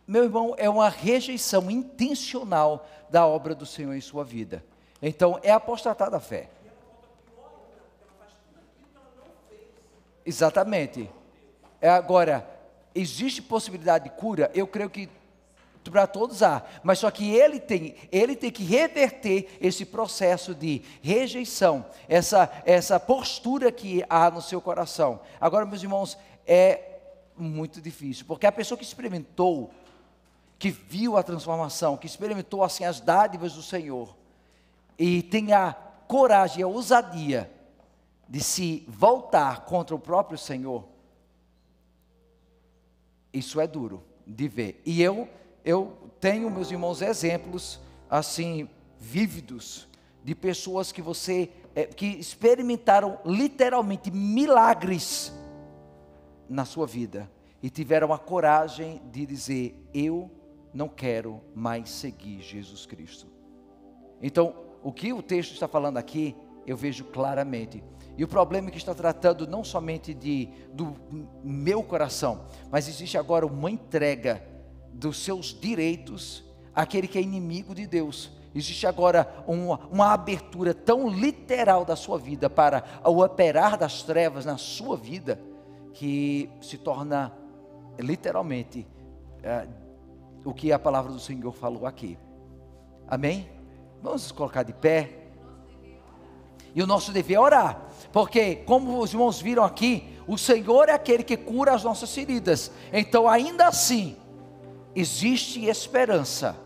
Meu irmão, é uma rejeição intencional da obra do Senhor em sua vida. Então, é apostatar da fé. Exatamente. Agora, existe possibilidade de cura? Eu creio que para todos há, mas só que ele tem que reverter esse processo de rejeição, essa postura que há no seu coração. Agora, meus irmãos, é muito difícil, porque a pessoa que experimentou, que viu a transformação, que experimentou assim as dádivas do Senhor, e tem a coragem, a ousadia de se voltar contra o próprio Senhor, isso é duro de ver. E eu tenho, meus irmãos, exemplos assim vívidos de pessoas que que experimentaram literalmente milagres na sua vida e tiveram a coragem de dizer: eu não quero mais seguir Jesus Cristo. Então, o que o texto está falando aqui, eu vejo claramente. E o problema é que está tratando não somente do meu coração, mas existe agora uma entrega dos seus direitos àquele que é inimigo de Deus. Existe agora uma abertura tão literal da sua vida para o operar das trevas na sua vida, que se torna literalmente o que a palavra do Senhor falou aqui. Amém? Vamos nos colocar de pé. E o nosso dever é orar, porque como os irmãos viram aqui, o Senhor é aquele que cura as nossas feridas. Então ainda assim, existe esperança,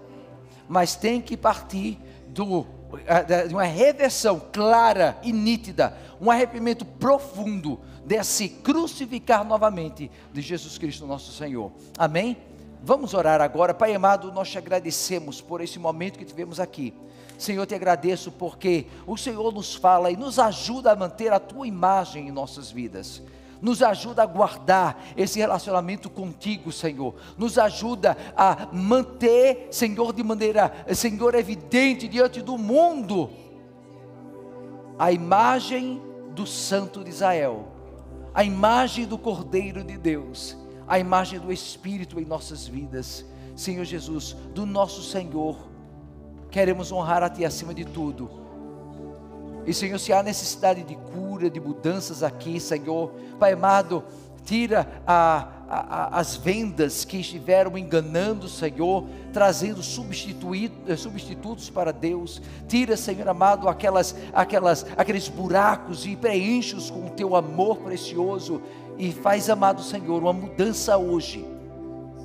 mas tem que partir de uma reversão clara e nítida, um arrependimento profundo desse crucificar novamente de Jesus Cristo nosso Senhor. Amém? Vamos orar agora. Pai amado, nós te agradecemos por esse momento que tivemos aqui. Senhor, te agradeço porque o Senhor nos fala e nos ajuda a manter a tua imagem em nossas vidas. Nos ajuda a guardar esse relacionamento contigo, Senhor. Nos ajuda a manter, Senhor, de maneira, Senhor, evidente diante do mundo, a imagem do Santo de Israel, a imagem do Cordeiro de Deus, a imagem do Espírito em nossas vidas. Senhor Jesus, do nosso Senhor, queremos honrar a Ti acima de tudo. E Senhor, se há necessidade de cura, de mudanças aqui, Senhor, Pai amado, tira as vendas que estiveram enganando, Senhor, trazendo substitutos para Deus. Tira, Senhor amado, aqueles buracos e preenche-os com o Teu amor precioso. E faz, amado Senhor, uma mudança hoje.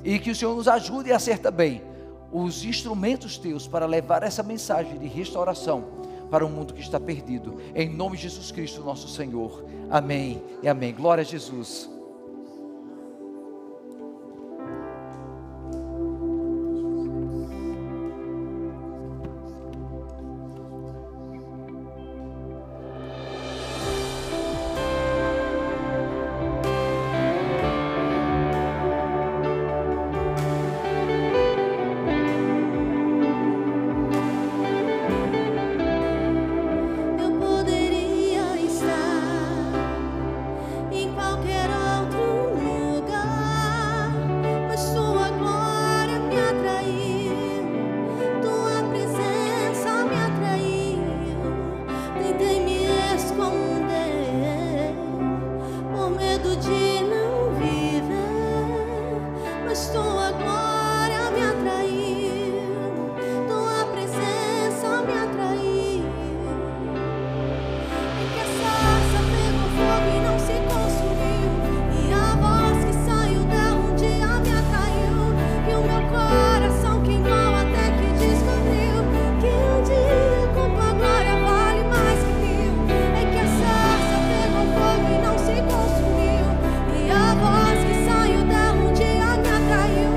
E que o Senhor nos ajude a ser também os instrumentos Teus para levar essa mensagem de restauração para um mundo que está perdido. Em nome de Jesus Cristo, nosso Senhor. Amém e amém. Glória a Jesus. A voz que saiu dela um dia me atraiu.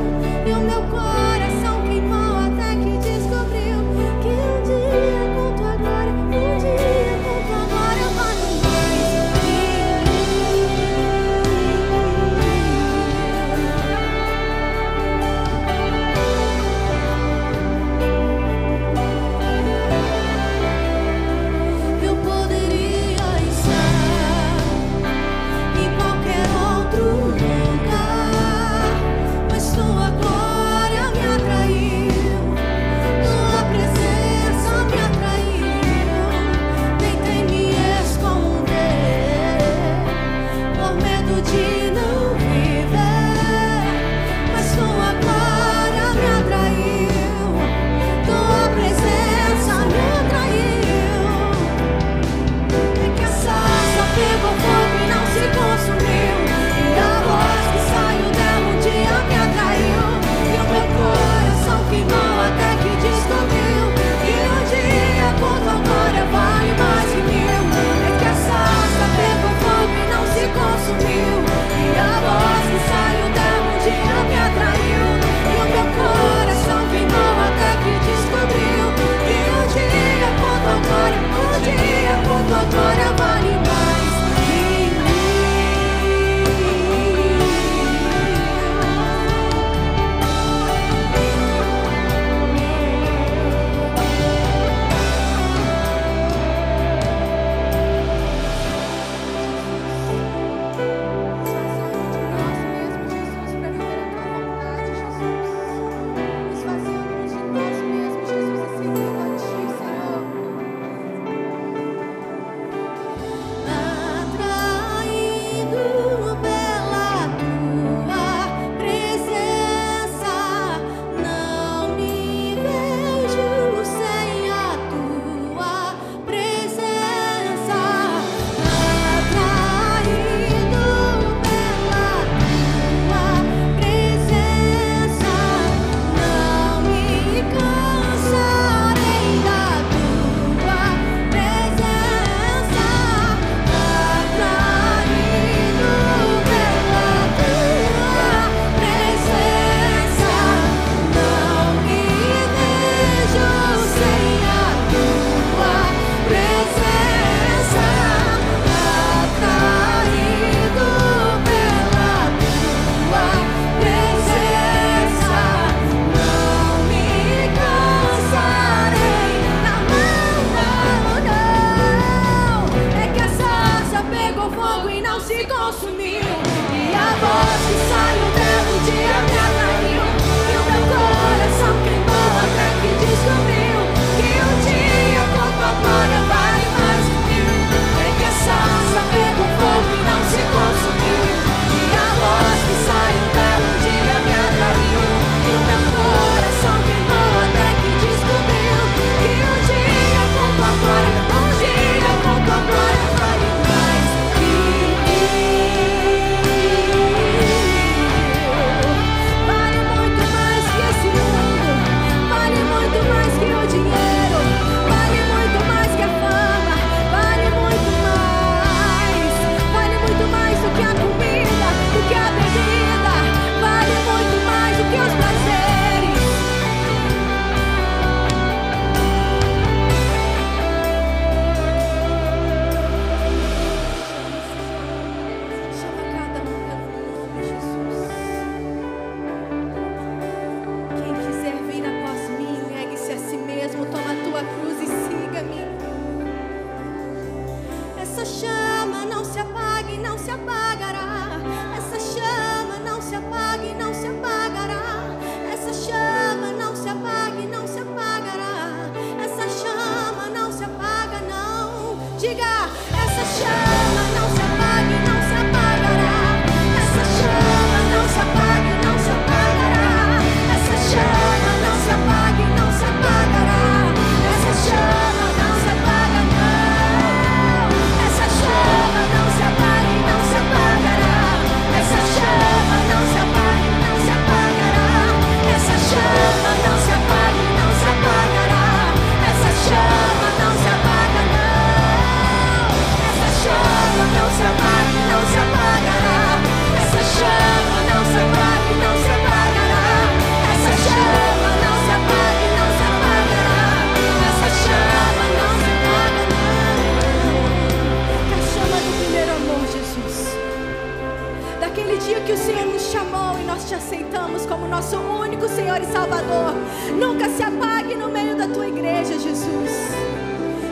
nosso único Senhor e Salvador, nunca se apague no meio da tua igreja, Jesus.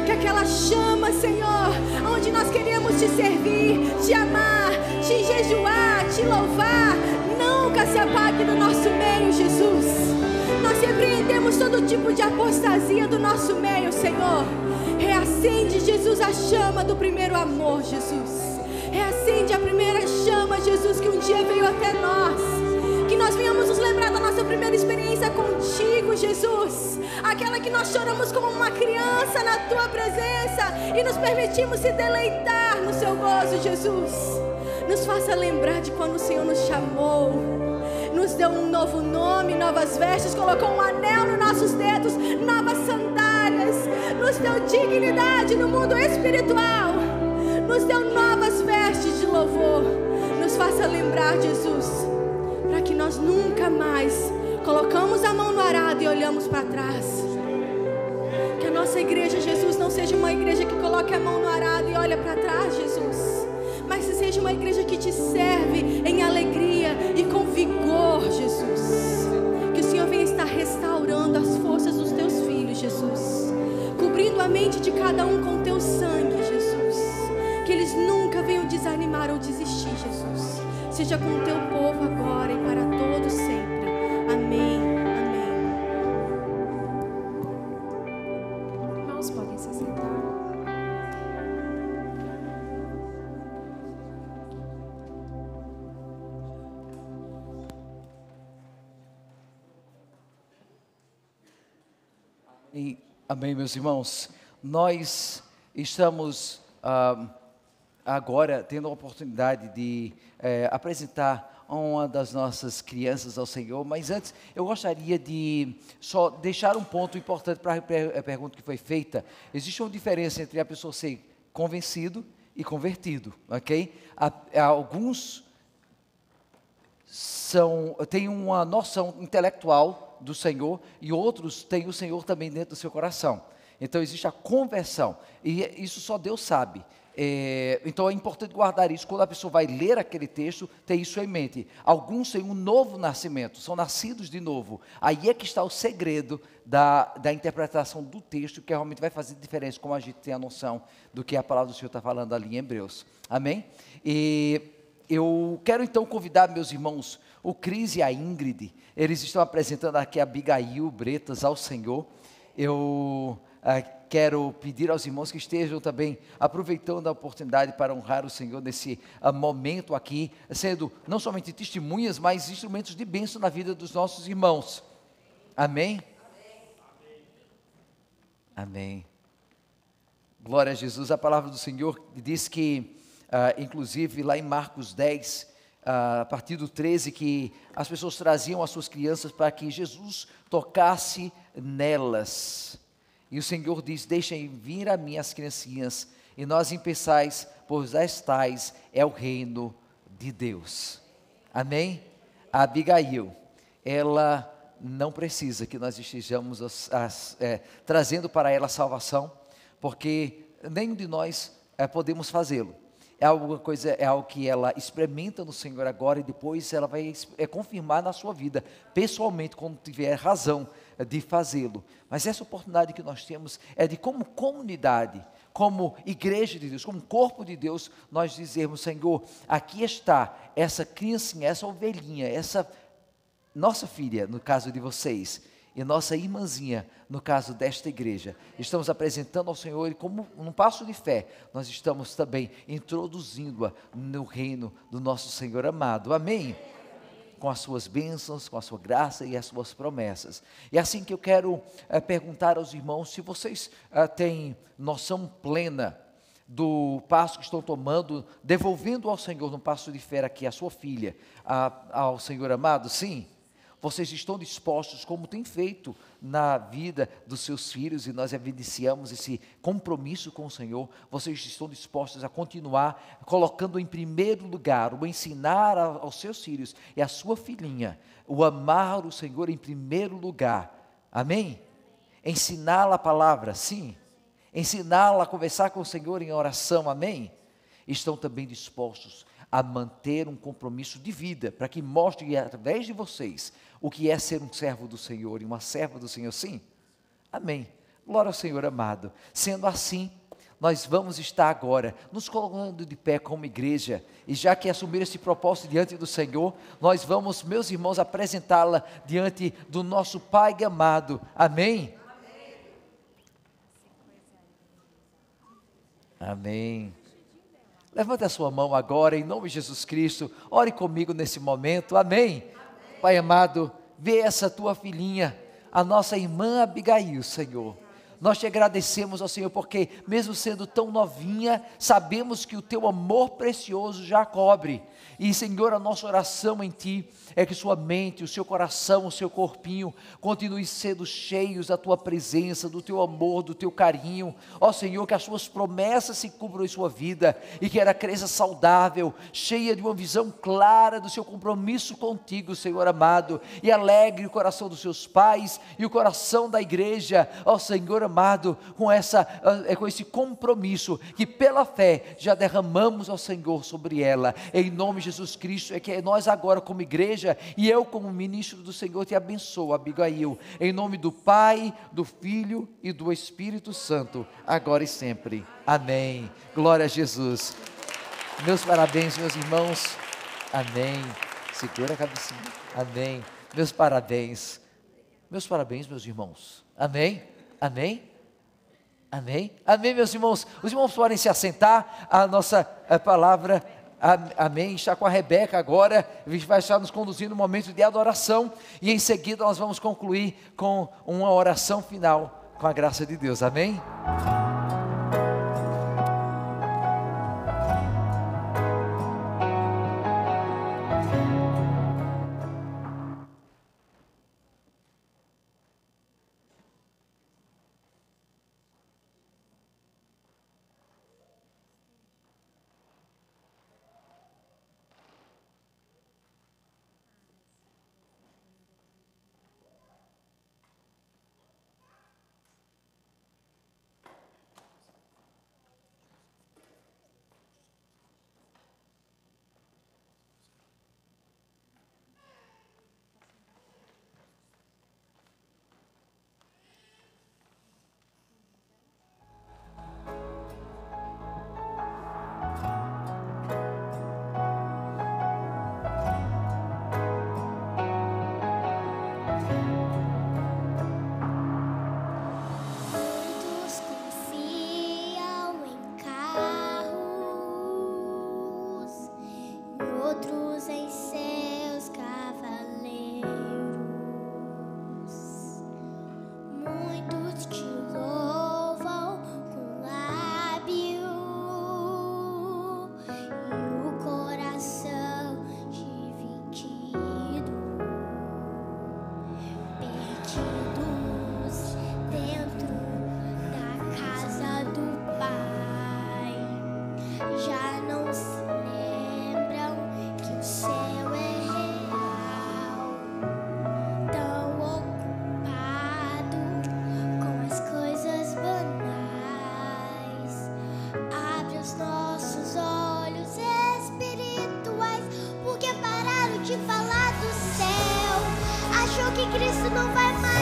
Que aquela chama, Senhor, onde nós queremos te servir, te amar, te jejuar, te louvar, nunca se apague no nosso meio, Jesus. Nós repreendemos todo tipo de apostasia do nosso meio, Senhor. Reacende, Jesus, a chama do primeiro amor, Jesus. Reacende a primeira chama, Jesus, que um dia veio até nós. Que nós venhamos nos lembrar da nossa primeira experiência contigo, Jesus. Aquela que nós choramos como uma criança na tua presença e nos permitimos se deleitar no seu gozo, Jesus. Nos faça lembrar de quando o Senhor nos chamou, nos deu um novo nome, novas vestes, colocou um anel nos nossos dedos, novas sandálias, nos deu dignidade no mundo espiritual, nos deu novas vestes de louvor. Nos faça lembrar, Jesus, para que nós nunca mais colocamos a mão no arado e olhamos para trás. Que a nossa igreja, Jesus, não seja uma igreja que coloque a mão no arado e olha para trás, Jesus, mas que seja uma igreja que te serve em alegria e com vigor, Jesus. Que o Senhor venha estar restaurando as forças dos teus filhos, Jesus, cobrindo a mente de cada um com teu sangue, Jesus. Que eles nunca venham desanimar ou desistir, Jesus. Seja com o teu povo agora e para todo sempre. Amém. Amém. Irmãos, podem se sentar. E, amém, meus irmãos. Nós estamos agora tendo a oportunidade de apresentar uma das nossas crianças ao Senhor, mas antes eu gostaria de só deixar um ponto importante para a pergunta que foi feita. Existe uma diferença entre a pessoa ser convencido e convertido, ok? Alguns têm uma noção intelectual do Senhor e outros têm o Senhor também dentro do seu coração. Então existe a conversão e isso só Deus sabe. Então é importante guardar isso. Quando a pessoa vai ler aquele texto, ter isso em mente. Alguns têm um novo nascimento, são nascidos de novo. Aí é que está o segredo da interpretação do texto, que realmente vai fazer diferença, como a gente tem a noção do que a palavra do Senhor está falando ali em Hebreus. Amém? E eu quero então convidar meus irmãos, o Cris e a Ingrid. Eles estão apresentando aqui a Abigail Bretas ao Senhor. Eu quero pedir aos irmãos que estejam também aproveitando a oportunidade para honrar o Senhor nesse momento aqui, sendo não somente testemunhas, mas instrumentos de bênção na vida dos nossos irmãos. Amém? Amém. Glória a Jesus. A palavra do Senhor diz que, inclusive lá em Marcos 10, a partir do 13, que as pessoas traziam as suas crianças para que Jesus tocasse nelas. E o Senhor diz: deixem vir a mim as criancinhas, e nós impeçais, pois estas é o reino de Deus. Amém? A Abigail, ela não precisa que nós estejamos trazendo para ela a salvação, porque nenhum de nós podemos fazê-lo. É algo que ela experimenta no Senhor agora e depois ela vai confirmar na sua vida, pessoalmente, quando tiver razão de fazê-lo. Mas essa oportunidade que nós temos é de, como comunidade, como igreja de Deus, como corpo de Deus, nós dizermos: Senhor, aqui está essa criancinha, essa ovelhinha, essa nossa filha, no caso de vocês, e nossa irmãzinha, no caso desta igreja. Estamos apresentando ao Senhor e, como num passo de fé, nós estamos também introduzindo-a no reino do nosso Senhor amado. Amém? Com as suas bênçãos, com a sua graça e as suas promessas. E assim que eu quero perguntar aos irmãos se vocês têm noção plena do passo que estão tomando, devolvendo ao Senhor no passo de fé aqui a sua filha, ao Senhor amado. Sim? Vocês estão dispostos, como tem feito na vida dos seus filhos, e nós evidenciamos esse compromisso com o Senhor, vocês estão dispostos a continuar colocando em primeiro lugar, o ensinar aos seus filhos e à sua filhinha, o amar o Senhor em primeiro lugar. Amém? Ensiná-la a palavra, sim. Ensiná-la a conversar com o Senhor em oração, amém? Estão também dispostos a manter um compromisso de vida, para que mostre através de vocês o que é ser um servo do Senhor e uma serva do Senhor, sim? Amém. Glória ao Senhor amado. Sendo assim, nós vamos estar agora nos colocando de pé como igreja, e já que assumir esse propósito diante do Senhor, nós vamos, meus irmãos, apresentá-la diante do nosso Pai amado. Amém? Amém. Levante a sua mão agora, em nome de Jesus Cristo, ore comigo nesse momento, amém? Pai amado, vê essa tua filhinha, a nossa irmã Abigail, Senhor. Nós te agradecemos, ó Senhor, porque mesmo sendo tão novinha, sabemos que o teu amor precioso já cobre. E Senhor, a nossa oração em Ti é que sua mente, o seu coração, o seu corpinho continue sendo cheios da Tua presença, do Teu amor, do Teu carinho. Ó Senhor, que as Suas promessas se cubram em sua vida e que ela cresça saudável, cheia de uma visão clara do seu compromisso contigo, Senhor amado, e alegre o coração dos seus pais e o coração da igreja, ó Senhor amado, com esse compromisso que pela fé já derramamos, ó Senhor, sobre ela, em nome de Jesus Cristo. É que nós agora como igreja, e eu como ministro do Senhor te abençoo, Abigail, em nome do Pai, do Filho e do Espírito Santo, agora e sempre, amém. Glória a Jesus. Meus parabéns, meus irmãos, amém. Segura a cabecinha, amém. Meus parabéns, meus irmãos, amém, amém, amém, amém, meus irmãos. Os irmãos podem se assentar, a nossa palavra, amém, está com a Rebeca agora, vai estar nos conduzindo um momento de adoração, e em seguida nós vamos concluir com uma oração final, com a graça de Deus, amém? Cristo não vai mais